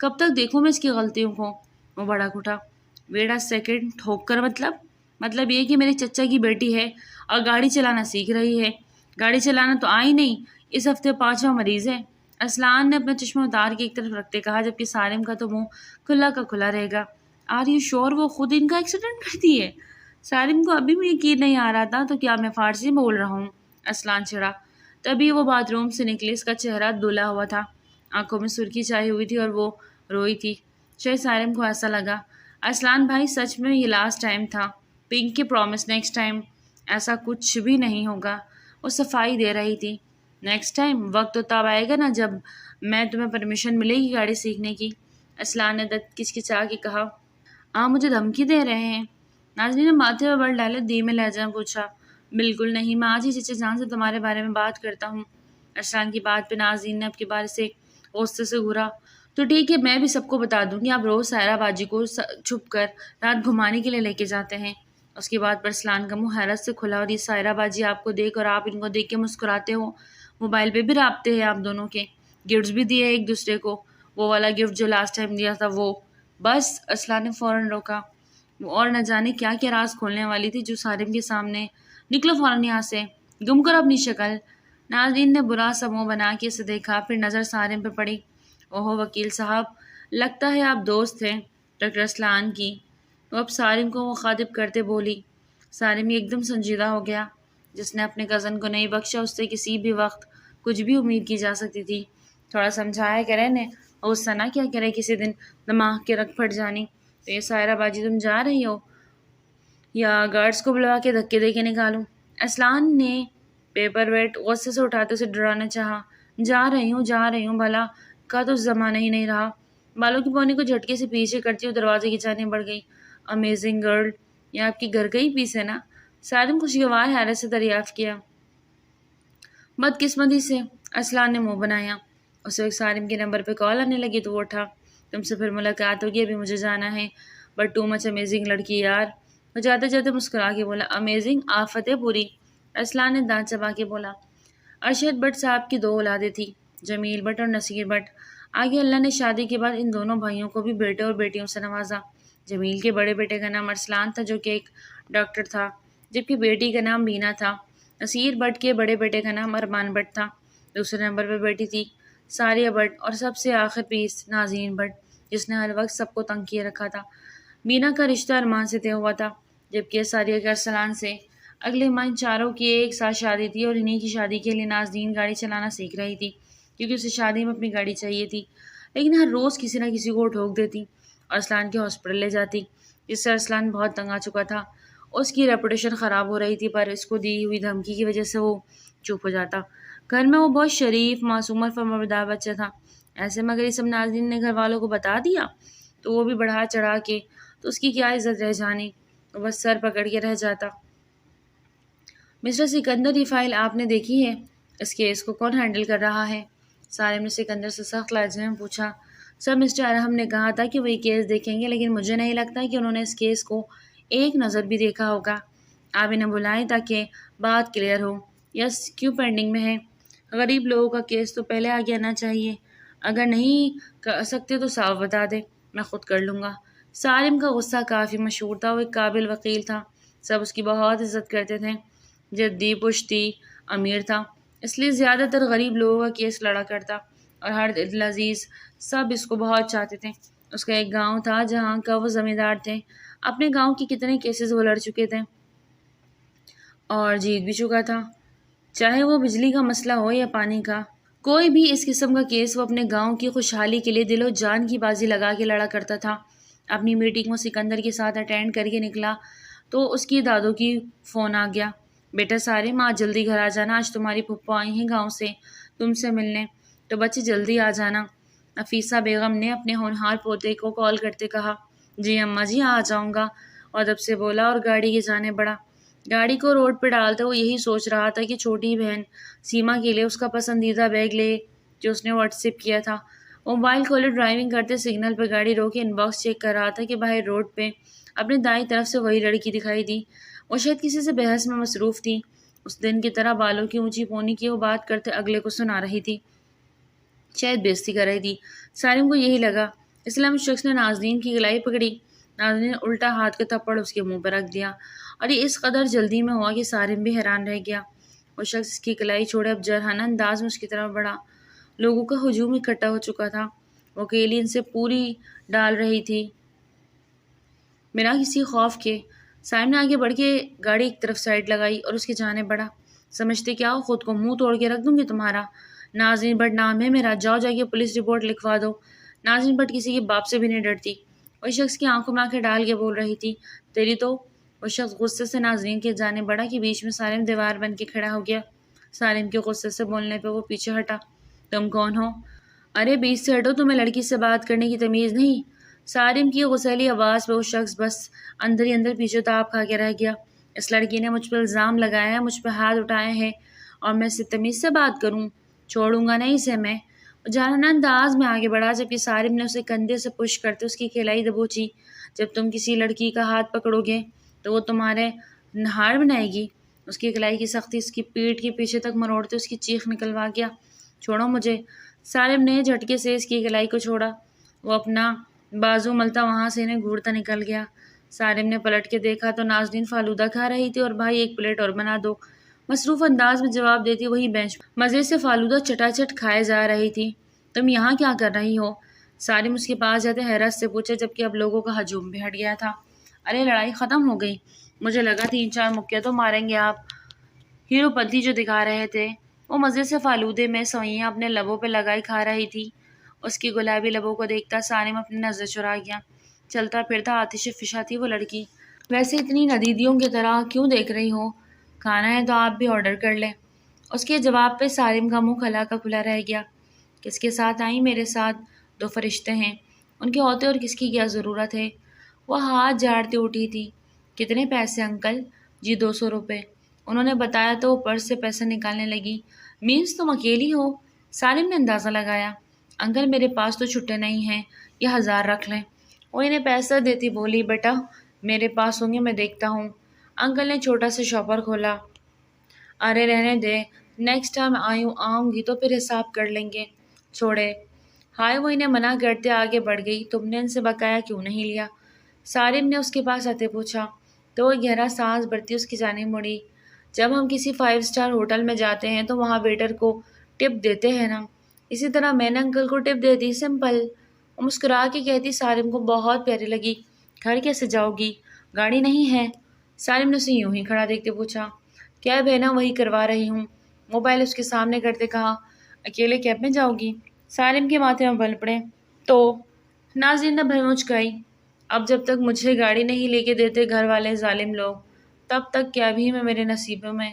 کب تک دیکھوں میں اس کی غلطیوں کو؟ وہ بھڑک اٹھا۔ ویٹ اے سیکنڈ، ٹھوک کر مطلب یہ کہ میرے چچا کی بیٹی ہے اور گاڑی چلانا سیکھ رہی ہے۔ گاڑی چلانا تو آئی نہیں، اس ہفتے 5واں مریض ہے۔ اسلان نے اپنا چشمہ اتار کے ایک طرف رکھتے کہا، جبکہ سالم کا تو منہ کھلا کا کھلا رہے گا۔ آر یو شور وہ خود ان کا ایکسیڈنٹ کرتی ہے؟ سالم کو ابھی بھی یقین نہیں آ رہا تھا، تو کیا میں فارسی بول رہا ہوں؟ اسلان چڑھا۔ تبھی وہ باتھ روم سے نکلے، اس کا چہرہ دھلا ہوا تھا، آنکھوں میں سرخی چھائی ہوئی تھی اور وہ روئی تھی۔ شاید سالم کو ایسا لگا، اسلان بھائی سچ میں یہ لاسٹ ٹائم تھا، پنک کے پرومس نیکسٹ ٹائم ایسا کچھ بھی نہیں ہوگا۔ وہ صفائی دے رہی تھی۔ نیکسٹ ٹائم وقت تو تب آئے گا نا جب میں تمہیں پرمیشن ملے گی گاڑی سیکھنے کی۔ اسلان نے دت کچکچا کے کہا۔ آپ مجھے دھمکی دے رہے ہیں؟ ناظرین نے ماتھے پر بل ڈالے دھیمے لہجے میں پوچھا۔ بالکل نہیں، میں آج ہی چچا جان سے تمہارے بارے میں بات کرتا ہوں۔ اسلان کی بات پہ ناظرین نے اب کے بارے سے غصے سے گھورا۔ تو ٹھیک ہے، میں بھی سب کو بتا دوں گی، آپ روز سائرہ باجی کو چھپ کر رات گھمانے کے لیے لے کے جاتے ہیں۔ اس کی بات پر اسلان کا منہ حیرت سے کھلا، اور یہ سائرہ باجی آپ کو دیکھ اور آپ ان کو دیکھ کے مسکراتے ہو۔ موبائل پہ بھی رابطے ہیں آپ دونوں کے، گفٹس بھی دیے ایک دوسرے کو، وہ والا گفٹ جو لاسٹ ٹائم دیا تھا وہ۔ بس، اسلان نے فوراً روکا۔ وہ اور نہ جانے کیا کیا راز کھولنے والی تھی جو سالم کے سامنے۔ نکلو فوراً یہاں سے، گم کرو اپنی شکل۔ ناظرین نے برا سا منہ بنا کے اسے دیکھا، پھر نظر سالم پہ پڑی۔ اوہو وکیل صاحب، لگتا ہے آپ دوست ہیں ڈاکٹر اسلان کی۔ وہ اب سالم کو مخاطب کرتے بولی۔ سالم ایک دم سنجیدہ ہو گیا۔ جس نے اپنے کزن کو نہیں بخشا، اس سے کسی بھی وقت کچھ بھی امید کی جا سکتی تھی۔ تھوڑا سمجھایا کرے نے، غصہ نہ کیا کرے کسی دن دماغ کے رگ پھٹ جانی۔ تو یہ سائرہ باجی تم جا رہی ہو یا گارڈز کو بلوا کے دھکے دے کے نکالوں؟ اسلان نے پیپر ویٹ غصے سے اٹھاتے اسے ڈرانا چاہا۔ جا رہی ہوں، بھلا کا تو زمانہ ہی نہیں رہا۔ بالوں کی پونی کو جھٹکے سے پیچھے کرتی ہوئی دروازے کی جانب بڑھ گئی۔ امیزنگ گرل، یہ آپ کی گھر گئی پیس ہے نا؟ سالم خوشگوار حیرت سے دریافت کیا۔ بدقسمتی سے، اسلان نے منہ بنایا۔ اسے ایک سالم کے نمبر پہ کال آنے لگی تو وہ اٹھا۔ تم سے پھر ملاقات ہوگی، ابھی مجھے جانا ہے، بٹ ٹو مچ امیزنگ لڑکی یار۔ وہ جاتے جاتے مسکرا کے بولا۔ امیزنگ آفت ہے پوری، اسلان نے دانت چبا کے بولا۔ ارشد بٹ صاحب کی 2 اولادیں تھیں، جمیل بٹ اور نصیر بٹ۔ آگے اللہ نے شادی کے بعد ان دونوں بھائیوں کو بھی بیٹے اور بیٹیوں سے نوازا۔ جمیل کے بڑے بیٹے کا نام ارسلان تھا، جو کہ ایک ڈاکٹر تھا، جبکہ بیٹی کا نام بینا تھا۔ نصیر بٹ کے بڑے بیٹے کا نام ارمان بٹ تھا۔ دوسرے نمبر پہ بیٹی تھی ساریہ بٹ، اور سب سے آخر پیس نازنین بٹ، جس نے ہر وقت سب کو تنگ کیے رکھا تھا۔ بینا کا رشتہ ارمان سے طے ہوا تھا، جبکہ ساریہ کا ارسلان سے۔ اگلے ماہ ان چاروں کی ایک ساتھ شادی تھی، اور انہی کی شادی کے لیے نازنین گاڑی چلانا سیکھ رہی تھی، کیونکہ اسے شادی میں اپنی گاڑی چاہیے تھی، لیکن ہر روز کسی نہ کسی کو ٹھوک دیتی اور ارسلان کے ہاسپٹل لے جاتی، جس سے ارسلان بہت تنگ آ چکا تھا۔ اس کی ریپوٹیشن خراب ہو رہی تھی، پر اس کو دی ہوئی دھمکی کی وجہ سے وہ چپ ہو جاتا۔ گھر میں وہ بہت شریف، معصوم اور فرمانبردار بچہ تھا۔ ایسے میں اگر یہ سب ناظرین نے گھر والوں کو بتا دیا تو وہ بھی بڑھا چڑھا کے، تو اس کی کیا عزت رہ جانی، وہ بس سر پکڑ کے رہ جاتا۔ مسٹر سکندر، یہ فائل آپ نے دیکھی ہے؟ اس کیس کو کون ہینڈل کر رہا ہے؟ سالم نے سکندر سے سخت لہجے میں پوچھا۔ سر، مسٹر ارحم نے کہا تھا کہ وہ یہ کیس دیکھیں گے، لیکن مجھے نہیں لگتا کہ انہوں نے اس کیس کو ایک نظر بھی دیکھا ہوگا۔ آپ انہیں بلائیں تاکہ بات کلیئر ہو۔ یس، کیوں پینڈنگ میں ہے؟ غریب لوگوں کا کیس تو پہلے آگے آنا چاہیے۔ اگر نہیں کر سکتے تو صاف بتا دیں، میں خود کر لوں گا۔ سالم کا غصہ کافی مشہور تھا، وہ ایک قابل وکیل تھا، سب اس کی بہت عزت کرتے تھے، جدی، پشتی، امیر تھا، اس لیے زیادہ تر غریب لوگوں کا کیس لڑا کرتا، اور ہر دل عزیز سب اس کو بہت چاہتے تھے۔ اس کا ایک گاؤں تھا جہاں کا وہ زمیندار تھے، اپنے گاؤں کے کتنے کیسز وہ لڑ چکے تھے اور جیت بھی چکا تھا، چاہے وہ بجلی کا مسئلہ ہو یا پانی کا۔ کوئی بھی اس قسم کا کیس وہ اپنے گاؤں کی خوشحالی کے لیے دل و جان کی بازی لگا کے لڑا کرتا تھا۔ اپنی میٹنگ کو سکندر کے ساتھ اٹینڈ کر کے نکلا تو اس کی دادوں کی فون آ گیا۔ بیٹا سالم، آج جلدی گھر آ جانا، آج تمہاری پھپھو آئی ہیں گاؤں سے تم سے ملنے، تو بچے جلدی آ جانا۔ نفیسہ بیگم نے اپنے ہونہار پوتے کو کال کرتے کہا۔ جی اماں جی، آ جاؤں گا، ادب سے بولا اور گاڑی کی جانب بڑھا۔ گاڑی کو روڈ پہ ڈالتے وہ یہی سوچ رہا تھا کہ چھوٹی بہن سیما کے لیے اس کا پسندیدہ بیگ لے جو اس نے واٹس ایپ کیا تھا۔ وہ موبائل کھولے ڈرائیونگ کرتے سگنل پہ گاڑی روکے ان باکس چیک کر رہا تھا کہ باہر روڈ پہ اپنی دائیں طرف سے وہی لڑکی دکھائی دی۔ وہ شاید کسی سے بحث میں مصروف تھی، اس دن کی طرح بالوں کی اونچی پونی کی وہ بات کرتے اگلے کو سنا رہی تھی، شاید بےعزتی کر رہی تھی۔ سالم کو یہی لگا، اسلام شخص نے ناظرین کی گلائی پکڑی۔ ناظرین نے الٹا ہاتھ کا تھپڑ اس کے منہ پر رکھ دیا اور یہ اس قدر جلدی میں ہوا کہ سارم بھی حیران رہ گیا۔ وہ شخص اس کی کلائی چھوڑے اب جرحانہ انداز میں اس کی طرف بڑھا۔ لوگوں کا ہجوم اکٹھا ہو چکا تھا۔ وہ اکیلی ان سے پوری ڈال رہی تھی بنا کسی خوف کے۔ سائم نے آگے بڑھ کے گاڑی ایک طرف سائڈ لگائی اور اس کی جانب بڑھا۔ سمجھتے کیا ہو، خود کو منہ توڑ کے رکھ دوں گی تمہارا۔ ناظرین بٹ نام ہے میرا، جاؤ جا کے پولیس رپورٹ لکھوا دو۔ ناظرین بٹ کسی کے باپ سے بھی نہیں ڈرتی۔ وہ شخص کی آنکھوں میں آنکھیں ڈال کے بول رہی تھی، تیری تو۔ وہ شخص غصے سے ناظرین کے جانب بڑھا کہ بیچ میں سالم دیوار بن کے کھڑا ہو گیا۔ سالم کے غصے سے بولنے پہ وہ پیچھے ہٹا۔ تم کون ہو؟ ارے بیچ سے ہٹو، تمہیں لڑکی سے بات کرنے کی تمیز نہیں؟ سالم کی غصیلی آواز پہ وہ شخص بس اندر ہی اندر پیچھے تاپ کھا کے رہ گیا۔ اس لڑکی نے مجھ پہ الزام لگایا ہے، مجھ پہ ہاتھ اٹھائے ہیں اور میں اسے تمیز سے بات کروں؟ چھوڑوں گا نہیں اسے میں۔ جاننا انداز میں آگے بڑھا جبکہ سالم نے اسے کندھے سے پش کرتے اس کی کلائی دبوچی۔ جب تم کسی لڑکی کا ہاتھ پکڑو گے تو وہ تمہارے نہار بنائے گی۔ اس کی کلائی کی سختی اس کی پیٹھ کے پیچھے تک مروڑتے اس کی چیخ نکلوا گیا، چھوڑو مجھے۔ سالم نے جھٹکے سے اس کی کلائی کو چھوڑا۔ وہ اپنا بازو ملتا وہاں سے انہیں گھورتا نکل گیا۔ سالم نے پلٹ کے دیکھا تو ناظرین فالودہ کھا رہی تھی اور بھائی ایک پلیٹ اور بنا دو، مصروف انداز میں جواب دیتی وہی بینچ مزے سے فالودہ چٹاچٹ کھائے جا رہی تھی۔ تم یہاں کیا کر رہی ہو؟ سالم اس کے پاس جاتے حیرت سے پوچھا جبکہ اب لوگوں کا ہجوم بھی ہٹ گیا تھا۔ ارے لڑائی ختم ہو گئی، مجھے لگا 3-4 مکے تو ماریں گے آپ، ہیرو پنتی جو دکھا رہے تھے۔ وہ مزے سے فالودے میں سوئیاں اپنے لبوں پہ لگائی کھا رہی تھی۔ اس کی گلابی لبوں کو دیکھتا سالم اپنی نظر چرا گیا۔ چلتا پھرتا آتش فشاں تھی وہ لڑکی۔ ویسے اتنی ندیدیوں کی طرح کیوں دیکھ رہی ہو؟ کھانا ہے تو آپ بھی آرڈر کر لیں۔ اس کے جواب پہ سالم کا منہ کھلا کا کھلا رہ گیا۔ کس کے ساتھ آئیں؟ میرے ساتھ 2 فرشتے ہیں، ان کے ہوتے اور کس کی کیا ضرورت ہے؟ وہ ہاتھ جھاڑتی اٹھی تھی۔ کتنے پیسے انکل؟ جی 200 روپے۔ انہوں نے بتایا تو وہ پرس سے پیسے نکالنے لگی۔ مینس تم اکیلی ہو؟ سالم نے اندازہ لگایا۔ انکل میرے پاس تو چھٹے نہیں ہیں، یہ 1000 رکھ لیں۔ وہ انہیں پیسہ دیتی بولی، بیٹا میرے پاس ہوں گے میں دیکھتا ہوں۔ انکل نے چھوٹا سا شاپر کھولا۔ ارے رہنے دے، نیکسٹ ٹائم آؤں گی تو پھر حساب کر لیں گے، چھوڑے۔ ہائے وہ انہیں منع کرتے آگے بڑھ گئی، تم نے ان سے بقایا کیوں نہیں لیا؟ سالم نے اس کے پاس آتے پوچھا تو وہ گہرا سانس بھرتی اس کی جانب مڑی۔ جب ہم کسی 5 اسٹار ہوٹل میں جاتے ہیں تو وہاں ویٹر کو ٹپ دیتے ہیں نا، اسی طرح میں نے انکل کو ٹپ دے دی، سمپل۔ وہ مسکرا کے کہتی سالم کو بہت پیاری لگی۔ گھر کیسے جاؤ گی؟ گاڑی نہیں ہے؟ سالم نے اسے یوں ہی کھڑا دیکھتے پوچھا۔ کیب ہے نا، وہی کروا رہی ہوں۔ موبائل اس کے سامنے کرتے کہا، اکیلے کیب میں جاؤ گی؟ سالم کے ماتھے میں بل پڑے تو ناظرین نے بھنچکائی۔ اب جب تک مجھے گاڑی نہیں لے کے دیتے گھر والے ظالم لوگ، تب تک کیا بھی میں میرے نصیبوں میں۔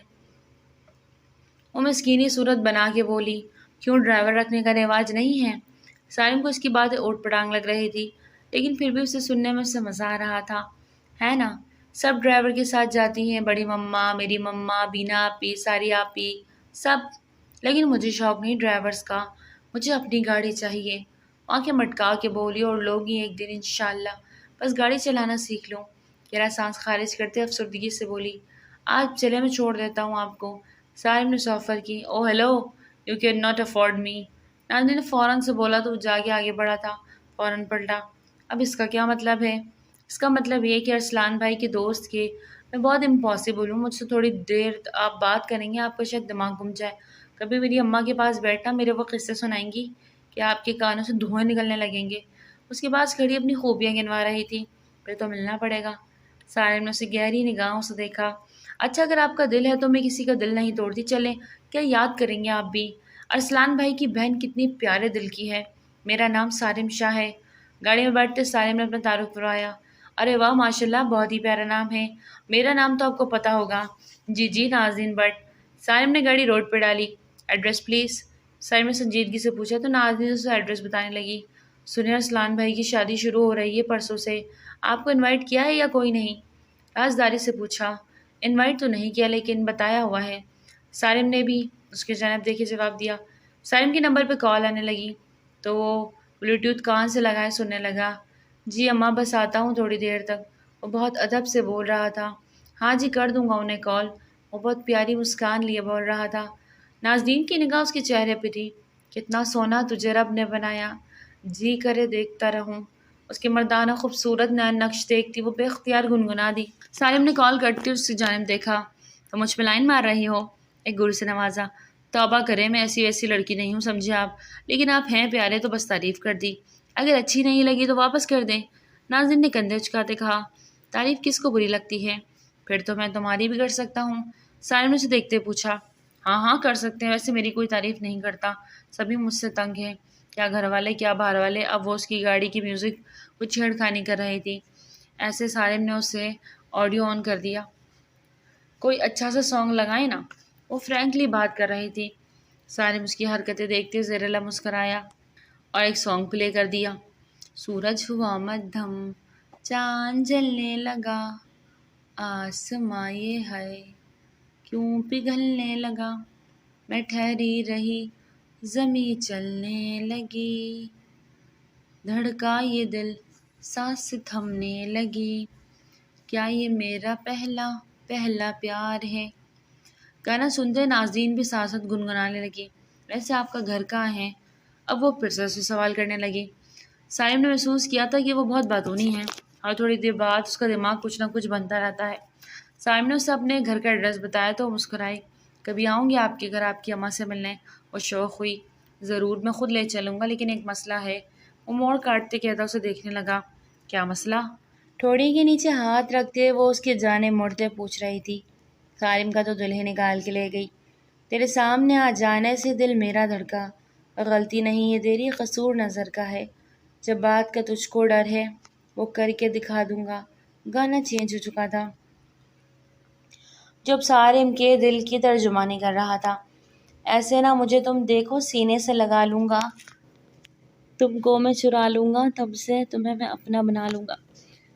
وہ مسکینی صورت بنا کے بولی، کیوں ڈرائیور رکھنے کا رواج نہیں ہے؟ سالم کو اس کی باتیں اوٹ پٹانگ لگ رہی تھی لیکن پھر بھی اسے سننے میں اسے مزہ آ رہا تھا۔ ہے نا، سب ڈرائیور کے ساتھ جاتی ہیں، بڑی مما، میری مما، بینا آپی، ساری آپی، سب۔ لیکن مجھے شوق نہیں ڈرائیورز کا، مجھے اپنی گاڑی چاہیے۔ آنکھیں مٹکا کے بولی، اور لوگ ہی ایک دن انشاءاللہ، بس گاڑی چلانا سیکھ لوں۔ گہرا سانس خارج کرتے افسردگی سے بولی، آج چلے میں چھوڑ دیتا ہوں آپ کو۔ سالم نے آفر کی، oh hello, you can not afford me. ناظرین نے فوراً سے بولا تو وہ جا کے آگے بڑھا تھا، فوراً پلٹا۔ اب اس کا کیا مطلب ہے؟ اس کا مطلب یہ کہ ارسلان بھائی کے دوست کے میں بہت امپاسبل ہوں، مجھ سے تھوڑی دیر آپ بات کریں گے، آپ کا شاید دماغ گم جائے۔ کبھی میری اماں کے پاس بیٹھنا، میرے وہ قصے سنائیں گی کہ آپ کے کانوں سے دھوئیں نکلنے لگیں گے۔ اس کے پاس کھڑی اپنی خوبیاں گنوا رہی تھی۔ پھر تو ملنا پڑے گا۔ سالم نے اسے گہری نگاہوں سے دیکھا۔ اچھا اگر آپ کا دل ہے تو میں کسی کا دل نہیں توڑتی، چلیں، کیا یاد کریں گے آپ بھی؟ ارسلان بھائی کی بہن کتنی پیارے دل کی ہے۔ میرا نام سالم شاہ ہے۔ گاڑی میں بیٹھتے سالم نے اپنا تعارف کروایا۔ ارے واہ ماشاءاللہ، بہت ہی پیارا نام ہے، میرا نام تو آپ کو پتہ ہوگا۔ جی جی ناظرین بٹ۔ سالم نے گاڑی روڈ پہ ڈالی۔ Address please? سالم نے سنجیدگی سے پوچھا تو ناظرین اسے ایڈریس بتانے لگی۔ سنیں ارسلان بھائی کی شادی شروع ہو رہی ہے پرسوں سے، آپ کو انوائٹ کیا ہے یا کوئی نہیں؟ رازداری سے پوچھا۔ انوائٹ تو نہیں کیا لیکن بتایا ہوا ہے۔ سالم نے بھی اس کی جانب دیکھے جواب دیا۔ سالم کے نمبر پہ کال آنے لگی تو وہ بلوٹوتھ کان سے لگائے سننے لگا۔ جی اماں بس آتا ہوں تھوڑی دیر تک۔ وہ بہت ادب سے بول رہا تھا۔ ہاں جی کر دوں گا انہیں کال۔ وہ بہت پیاری مسکان لیے بول رہا تھا۔ ناظرین کی نگاہ اس کے چہرے پہ تھی۔ کتنا سونا تجھے رب نے بنایا۔ جی کرے دیکھتا رہوں۔ اس کے مردانہ خوبصورت نیا نقش دیکھتی وہ بے اختیار گنگنا دی۔ سالم نے کال کرتی اس کی جانب دیکھا۔ تو مجھ پہ لائن مار رہی ہو؟ ایک گر سے نوازا۔ توبہ کرے، میں ایسی ویسی لڑکی نہیں ہوں، سمجھے آپ؟ لیکن آپ ہیں پیارے تو بس تعریف کر دی، اگر اچھی نہیں لگی تو واپس کر دیں۔ ناظرین نے کندھے اچکاتے کہا، تعریف کس کو بری لگتی ہے؟ پھر تو میں تمہاری بھی کر سکتا ہوں۔ سالم نے اسے دیکھتے پوچھا۔ ہاں ہاں کر سکتے ہیں، ویسے میری کوئی تعریف نہیں کرتا، سبھی مجھ سے تنگ ہیں، کیا گھر والے کیا باہر والے۔ اب وہ اس کی گاڑی کی میوزک کو چھیڑخانی کر رہی تھی، ایسے سالم نے اسے آڈیو آن کر دیا۔ کوئی اچھا سا سانگ لگائیں نا، وہ فرینکلی بات کر رہی تھی۔ سالم اس کی حرکتیں دیکھتے زیر لب مسکرایا اور ایک سانگ پلے کر دیا۔ سورج ہوا مدھم، چاند جلنے لگا، آسماں یہ ہے کیوں پگھلنے لگا، میں ٹھہری رہی زمیں چلنے لگی، دھڑکا یہ دل سانس تھمنے لگی، کیا یہ میرا پہلا پہلا پیار ہے۔ گانا سنتے ناظرین بھی ساتھ ساتھ گنگنانے لگی۔ ویسے آپ کا گھر کہاں ہے؟ اب وہ پھر سے سوال کرنے لگی۔ سالم نے محسوس کیا تھا کہ وہ بہت باتونی ہے اور تھوڑی دیر بعد اس کا دماغ کچھ نہ کچھ بنتا رہتا ہے۔ سالم نے اسے اپنے گھر کا ایڈریس بتایا تو وہ مسکرائی۔ کبھی آؤں گی آپ کے گھر آپ کی اماں سے ملنے۔ وہ شوق ہوئی۔ ضرور، میں خود لے چلوں گا، لیکن ایک مسئلہ ہے۔ وہ موڑ کاٹتے کہتا اسے دیکھنے لگا۔ کیا مسئلہ؟ ٹھوڑی کے نیچے ہاتھ رکھتے وہ اس کی جانب مڑتے پوچھ رہی تھی۔ سالم کا تو دل ہی نکال کے لے گئی۔ تیرے سامنے آ جانے سے دل میرا دھڑکا، غلطی نہیں ہے تیری، قصور نظر کا ہے، جب بات کا تجھ کو ڈر ہے وہ کر کے دکھا دوں گا۔ گانا چینج ہو چکا تھا، جب سالم کے دل کی ترجمانی کر رہا تھا۔ ایسے نہ مجھے تم دیکھو، سینے سے لگا لوں گا، تم کو میں چرا لوں گا، تب سے تمہیں میں اپنا بنا لوں گا۔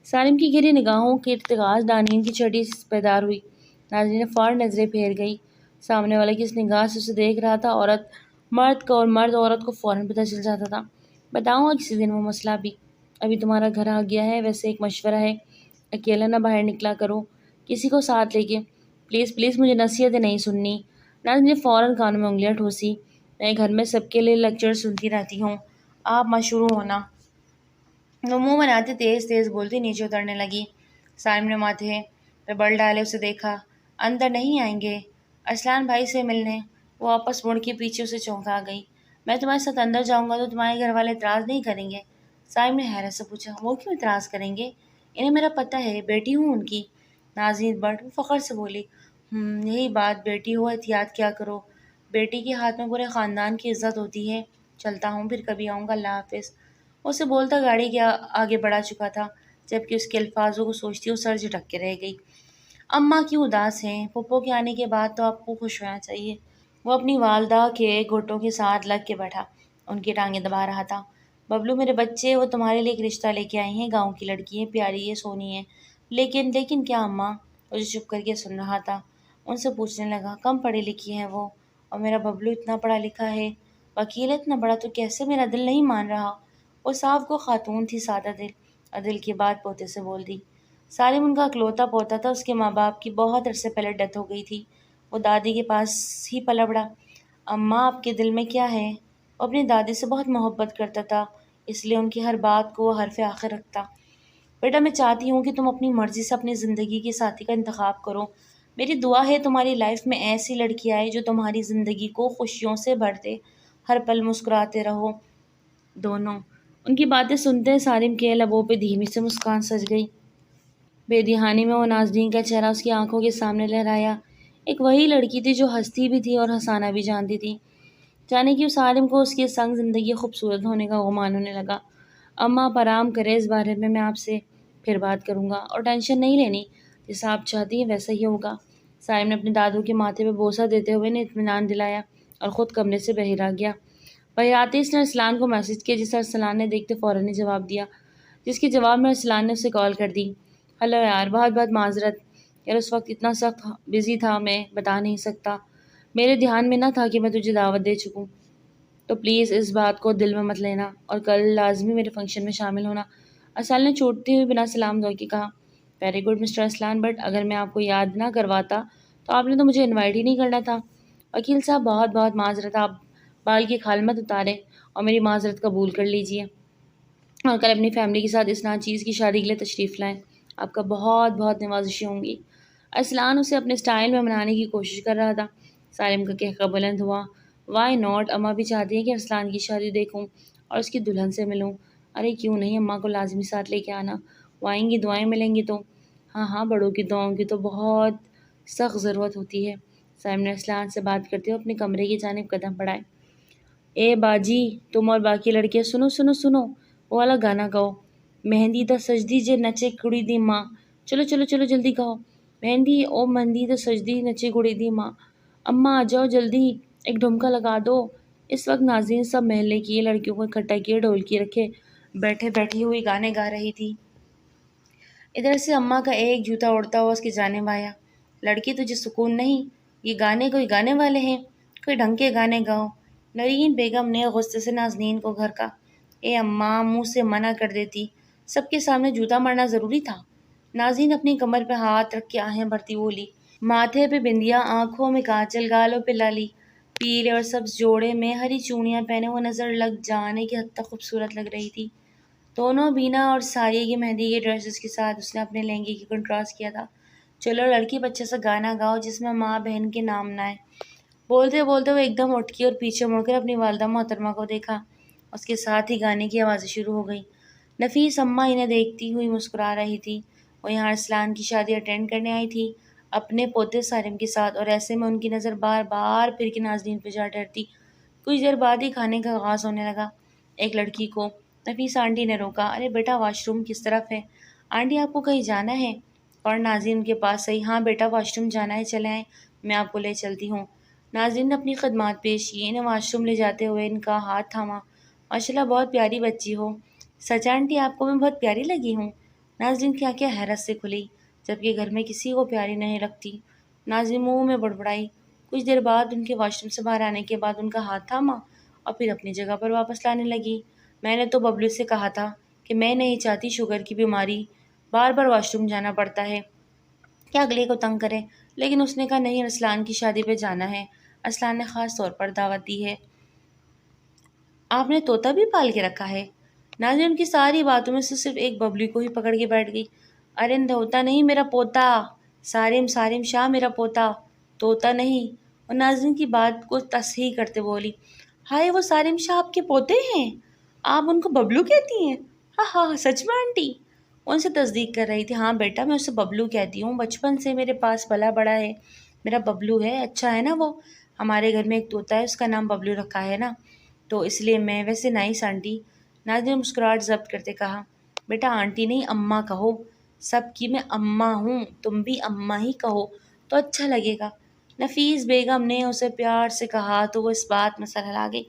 سالم کی گہری نگاہوں کی ارتکاز دانین کی چھڑی بیدار ہوئی۔ ناظرین نے فوراً نظریں پھیر گئی۔ سامنے والا کس نگاہ سے اسے دیکھ رہا تھا، عورت مرد کو اور مرد عورت کو فوراً پتہ چل جاتا تھا۔ بتاؤں گا کسی دن وہ مسئلہ بھی۔ ابھی تمہارا گھر آ گیا ہے، ویسے ایک مشورہ ہے، اکیلا نہ باہر نکلا کرو، کسی کو ساتھ لے کے۔ پلیز پلیز، مجھے نصیحتیں نہیں سننی۔ ناظرین نے فوراً کانوں میں انگلیاں ٹھوسی۔ میں گھر میں سب کے لیے لیکچر سنتی رہتی ہوں، آپ مت شروع ہونا۔ وہ منہ بناتے تیز تیز بولتی نیچے اترنے لگی۔ سالم نے ماتھے پہ بل ڈالے اسے دیکھا۔ اندر نہیں آئیں گے ارسلان بھائی سے ملنے؟ وہ واپس مڑ کے پیچھے اسے چونکا گئی۔ میں تمہارے ساتھ اندر جاؤں گا تو تمہارے گھر والے اعتراض نہیں کریں گے؟ سالم نے حیرت سے پوچھا۔ وہ کیوں اعتراض کریں گے؟ انہیں میرا پتہ ہے، بیٹی ہوں ان کی۔ ناظرین بٹ فخر سے بولی۔ یہی بات، بیٹی ہو، احتیاط کیا کرو، بیٹی کے ہاتھ میں پورے خاندان کی عزت ہوتی ہے۔ چلتا ہوں، پھر کبھی آؤں گا، اللہ حافظ۔ اسے بولتا گاڑی کے آگے بڑھا چکا تھا، جبکہ اس کے الفاظوں کو سوچتی وہ سر جھٹک کے رہ گئی۔ اماں کیوں اداس ہیں؟ پھپھو کے آنے کے بعد تو آپ کو خوش ہونا چاہیے۔ وہ اپنی والدہ کے گھٹوں کے ساتھ لگ کے بیٹھا، ان کی ٹانگیں دبا رہا تھا۔ ببلو میرے بچے، وہ تمہارے لیے ایک رشتہ لے کے آئی ہیں، گاؤں کی لڑکی ہے، پیاری ہے، سونی ہے۔ لیکن کیا اماں؟ وہ جو چپ کر کے سن رہا تھا ان سے پوچھنے لگا۔ کم پڑھی لکھی ہیں وہ، اور میرا ببلو اتنا پڑھا لکھا ہے، وکیل ہے، اتنا بڑا، تو کیسے میرا دل نہیں مان رہا؟ وہ صاف کو خاتون تھی، سادہ دل، اور دل کی بات پوتے سے بول دی۔ سالم ان کا اکلوتا پوتا تھا، اس کے ماں باپ کی بہت عرصے پہلے ڈیتھ ہو گئی تھی، وہ دادی کے پاس ہی پلا بڑا۔ اماں آپ کے دل میں کیا ہے؟ وہ اپنی دادی سے بہت محبت کرتا تھا، اس لیے ان کی ہر بات کو وہ حرف آخر رکھتا۔ بیٹا میں چاہتی ہوں کہ تم اپنی مرضی سے اپنی زندگی کے ساتھی کا انتخاب کرو، میری دعا ہے تمہاری لائف میں ایسی لڑکی آئے جو تمہاری زندگی کو خوشیوں سے بھر دے، ہر پل مسکراتے رہو دونوں۔ ان کی باتیں سنتے سالم کے لبوں پہ دھیمی سے مسکان سج گئی۔ بے دہانی میں وہ ناظرین کا چہرہ اس کی آنکھوں کے سامنے لہرایا۔ ایک وہی لڑکی تھی جو ہنستی بھی تھی اور ہنسانا بھی جانتی تھی۔ جانے کیوں سالم کو اس کے سنگ زندگی خوبصورت ہونے کا گمان ہونے لگا۔ اماں آپ آرام کرے، اس بارے میں آپ سے پھر بات کروں گا، اور ٹینشن نہیں لینی، جیسا آپ چاہتی ہیں ویسا ہی ہوگا۔ سالم نے اپنے دادو کے ماتھے پہ بوسہ دیتے ہوئے نے اطمینان دلایا اور خود کمرے سے باہر آ گیا۔ باہر آتے اس نے ارسلان کو میسج کیا، جسے ارسلان نے دیکھتے فوراً ہی جواب دیا، جس کے جواب میں ارسلان نے اسے کال کر دی۔ ہلو یار، بہت بہت معذرت یار، اس وقت اتنا سخت بزی تھا میں بتا نہیں سکتا، میرے دھیان میں نہ تھا کہ میں تجھے دعوت دے چکوں، تو پلیز اس بات کو دل میں مت لینا، اور کل لازمی میرے فنکشن میں شامل ہونا۔ ارسلان نے چوٹتے ہوئے بنا سلام دعا کے کہا، very good mister Arsalan, but اگر میں آپ کو یاد نہ کرواتا تو آپ نے تو مجھے انوائٹ ہی نہیں کرنا تھا۔ وکیل صاحب بہت بہت معذرت، آپ بال کی کھال مت اتارے اور میری معذرت قبول کر لیجیے، اور کل اپنی فیملی کے ساتھ اس ناچیز کی شادی کے لیے تشریف لائیں، آپ کا بہت بہت نوازشیں ہوں گی۔ ارسلان اسے اپنے سٹائل میں منانے کی کوشش کر رہا تھا۔ سالم کا کہکہ بلند ہوا، وائی ناٹ، اماں بھی چاہتی ہیں کہ ارسلان کی شادی دیکھوں اور اس کی دلہن سے ملوں۔ ارے کیوں نہیں، اماں کو لازمی ساتھ لے کے آنا، وہ آئیں گی، دعائیں ملیں گی تو۔ ہاں ہاں، بڑوں کی دعاؤں کی تو بہت سخت ضرورت ہوتی ہے۔ سالم نے ارسلان سے بات کرتے ہوئے اپنے کمرے کی جانب قدم بڑھائے۔ اے باجی، تم اور باقی لڑکے سنو سنو سنو، وہ والا گانا گاؤ، مہندی دا سجدی جے نچے کڑی دی ماں، چلو چلو چلو جلدی گاؤ، مہندی او مہندی دا سجدی نچے کڑی دی ماں، اماں آ جاؤ جلدی، ایک ڈھمکا لگا دو۔ اس وقت ناظرین سب محلے کی لڑکیوں کو اکٹھا کیے ڈھولکی رکھے بیٹھی ہوئی گانے گا رہی تھی۔ ادھر سے اماں کا ایک جوتا اڑتا ہوا اس کی جانب آیا۔ لڑکی تجھے سکون نہیں؟ یہ گانے کوئی گانے والے ہیں؟ کوئی ڈھنگ کے گانے گاؤ۔ نرین بیگم نے غصے سے نازنین کو گھر کا۔ اے اماں، منہ سے منع کر دیتی، سب کے سامنے جوتا مارنا ضروری تھا؟ نازنین اپنی کمر پہ ہاتھ رکھ کے آہیں بھرتی بولی۔ ماتھے پہ بندیا، آنکھوں میں کاجل، گالوں پہ لالی، پیلے اور سبز جوڑے میں ہری چوڑیاں پہنے وہ نظر لگ جانے کی حد تک خوبصورت لگ رہی تھی۔ دونوں بینا اور ساریہ کی مہندی کے ڈریسز کے ساتھ اس نے اپنے لہنگے کی کنٹراسٹ کیا تھا۔ چلو لڑکی بچے سے گانا گاؤ جس میں ماں بہن کے نام نہ آئے۔ بولتے بولتے وہ ایک دم اٹکی اور پیچھے مڑ کر اپنی والدہ محترمہ کو دیکھا۔ اس کے ساتھ ہی گانے کی آوازیں شروع ہو گئیں۔ نفیس اماں انہیں دیکھتی ہوئی مسکرا رہی تھی۔ وہ یہاں ارسلان کی شادی اٹینڈ کرنے آئی تھی اپنے پوتے سالم کے ساتھ، اور ایسے میں ان کی نظر بار بار پھر کے نازنین پہ جا ٹھہرتی۔ کچھ دیر بعد ہی کھانے کا آغاز ہونے لگا۔ ایک لڑکی کو نفیس آنٹی نے روکا۔ ارے بیٹا، واش روم کس طرف ہے؟ آنٹی آپ کو کہیں جانا ہے؟ اور نازنین کے پاس آئی۔ ہاں بیٹا، واش روم جانا ہے، چلے آئیں، میں آپ کو لے چلتی ہوں۔ نازنین نے اپنی خدمات پیش کی، انہیں واش روم لے جاتے ہوئے ان کا ہاتھ تھاما۔ ماشاءاللہ بہت پیاری بچی ہو۔ سچ آنٹی، آپ کو میں بہت پیاری لگی ہوں؟ نازنین کی آنکھیں حیرت سے کھلی، جبکہ گھر میں کسی کو پیاری نہیں لگتی۔ نازنین منہ میں بڑبڑائی۔ کچھ دیر بعد ان کے واش روم سے باہر آنے کے بعد ان کا ہاتھ تھاما اور پھر اپنی جگہ پر واپس لانے لگی۔ میں نے تو ببلو سے کہا تھا کہ میں نہیں چاہتی شوگر کی بیماری، بار بار واش روم جانا پڑتا ہے، کیا اگلے کو تنگ کرے، لیکن اس نے کہا نہیں، ارسلان کی شادی پہ جانا ہے، ارسلان نے خاص طور پر دعوت دی ہے۔ آپ نے طوطا بھی پال کے رکھا ہے؟ نازنین ان کی ساری باتوں میں سے صرف ایک ببلو کو ہی پکڑ کے بیٹھ گئی۔ ارے طوطا نہیں، میرا پوتا، سالم شاہ میرا پوتا، طوطا نہیں۔ اور نازنین کی بات کو تصحیح کرتے بولی، ہائے وہ سالم شاہ آپ کے پوتے ہیں؟ آپ ان کو ببلو کہتی ہیں؟ ہاں ہاں، سچ میں آنٹی؟ ان سے تصدیق کر رہی تھی۔ ہاں بیٹا، میں اسے ببلو کہتی ہوں، بچپن سے میرے پاس پلا بڑا ہے، میرا ببلو ہے، اچھا ہے نا وہ؟ ہمارے گھر میں ایک طوطا ہے، اس کا نام ببلو رکھا ہے نا، تو اس لیے میں ویسے نائس آنٹی۔ نازنین نے مسکراہٹ ضبط کرتے کہا، بیٹا آنٹی نہیں، اماں کہو، سب کی میں اماں ہوں، تم بھی اماں ہی کہو تو اچھا لگے گا۔ نفیس بیگم نے اسے پیار سے کہا تو وہ اس بات میں سرحلا گئی۔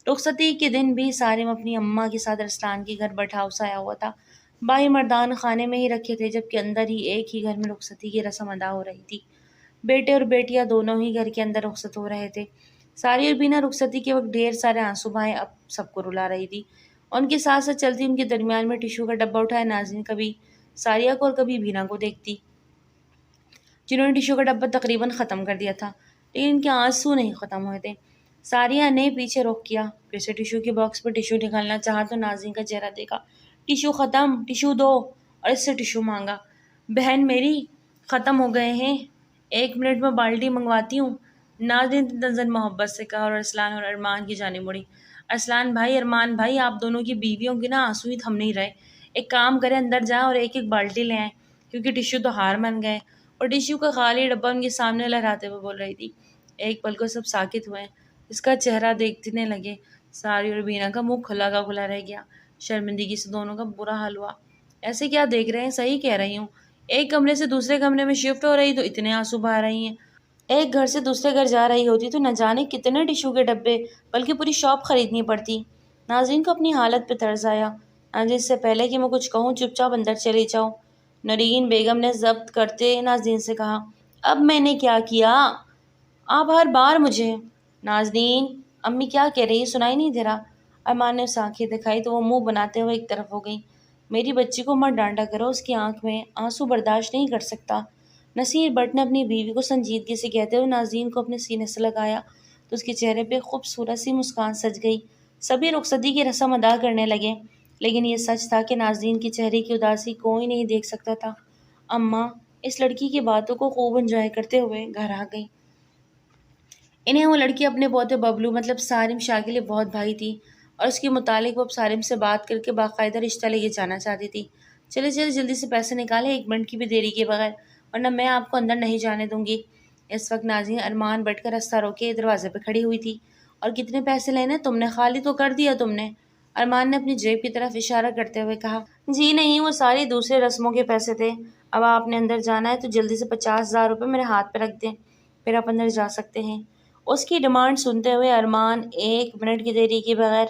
رخصتی کے دن بھی سالم اپنی اماں کے ساتھ ارسلان کے گھر بیٹھا ہاؤس ہوا تھا۔ باہر مردان خانے میں ہی رکھے تھے، جبکہ اندر ہی ایک ہی گھر میں رخصتی کی رسم ادا ہو رہی تھی۔ بیٹے اور بیٹیاں دونوں ہی گھر کے اندر رخصت ہو رہے تھے۔ ساری اور بینا رخصتی کے وقت ڈھیر سارے آنسو بہائے اب سب کو رلا رہی تھی۔ ان کے ساتھ ساتھ چلتی ان کے درمیان میں ٹیشو کا ڈبہ اٹھائے نازنین کبھی ساریہ کو اور کبھی بینا کو دیکھتی، جنہوں نے ٹیشو کا ڈبہ تقریباً ختم کر دیا تھا، لیکن ان کے آنسو نہیں ختم ہوئے تھے۔ ساریہ نے پیچھے رخ کیا، پھر سے ٹیشو کے باکس پر ٹیشو نکالنا چاہا تو نازنین کا چہرہ دیکھا۔ ٹیشو ختم، ٹیشو دو، اور اس سے ٹیشو مانگا۔ بہن میری، ختم ہو گئے ہیں، 1 منٹ میں بالٹی منگواتی ہوں، نازنین نے تنزن محبت سے کہا، اور ارسلان اور ارمان کی جانب مڑی۔ ارسلان بھائی، ارمان بھائی، آپ دونوں کی بیویوں کے نا آنسو ہی تھم نہیں رہے، ایک کام کریں، اندر جائیں اور ایک ایک بالٹی لے آئیں، کیونکہ ٹیشو تو ہار مان گئے۔ اور ٹیشو کا خالی ڈبہ ان کے سامنے لہراتے ہوئے بول رہی تھی۔ ایک پل کو سب ساکت ہوئے، اس کا چہرہ دیکھنے لگے۔ ساری اور بینا کا منہ کھلا کا کھلا رہ گیا، شرمندگی سے دونوں کا برا حال ہوا۔ ایسے کیا دیکھ رہے ہیں، صحیح کہہ رہی ہوں، ایک کمرے سے دوسرے کمرے میں شفٹ ہو رہی تو اتنے آنسو بہا رہی ہیں، ایک گھر سے دوسرے گھر جا رہی ہوتی تو نہ جانے کتنے ٹیشو کے ڈبے بلکہ پوری شاپ خریدنی پڑتی۔ نازنین کو اپنی حالت پہ ترس آیا۔ نازنین سے پہلے کہ میں کچھ کہوں چپ چاپ اندر چلی جاؤ، نرین بیگم نے ضبط کرتے نازنین سے کہا۔ اب میں نے کیا کیا؟ آپ ہر بار مجھے… نازنین، امی کیا کہہ رہی ہے، سنائی نہیں دے رہا؟ ارمان نے اسے آنکھیں دکھائی تو وہ منہ بناتے ہوئے ایک طرف ہو گئی۔ میری بچی کو مت ڈانٹا کرو، اس کی آنکھ میں آنسو برداشت نہیں کر سکتا۔ نصیر بٹ نے اپنی بیوی کو سنجیدگی سے کہتے ہوئے نازنین کو اپنے سینے سے لگایا۔ تو اس کے چہرے پہ خوبصورت سی مسکان سج گئی۔ سبھی رخصتی کی رسم ادا کرنے لگے، لیکن یہ سچ تھا کہ ناظرین کے چہرے کی اداسی کوئی نہیں دیکھ سکتا تھا۔ اماں اس لڑکی کی باتوں کو خوب انجوائے کرتے ہوئے گھر آ گئی۔ انہیں وہ لڑکی اپنے پوتے ببلو مطلب سارم شاہ کے لیے بہت بھائی تھی، اور اس کے متعلق وہ اب سارم سے بات کر کے باقاعدہ رشتہ لے کے جانا چاہتی تھی۔ چلے چلے جلدی سے پیسے نکالے، 1 منٹ کی بھی دیری کے بغیر، ورنہ میں آپ کو اندر نہیں جانے دوں گی۔ اس وقت ناظرین ارمان بیٹھ کر رستہ روکے دروازے پہ کھڑی ہوئی تھی۔ اور کتنے پیسے لینے تم نے؟ خالی تو کر دیا تم نے؟ ارمان نے اپنی جیب کی طرف اشارہ کرتے ہوئے کہا۔ جی نہیں، وہ ساری دوسرے رسموں کے پیسے تھے۔ اب آپ نے اندر جانا ہے تو جلدی سے 50,000 روپے میرے ہاتھ پہ رکھ دیں، پھر آپ اندر جا سکتے ہیں۔ اس کی ڈیمانڈ سنتے ہوئے ارمان 1 منٹ کی دیری کے بغیر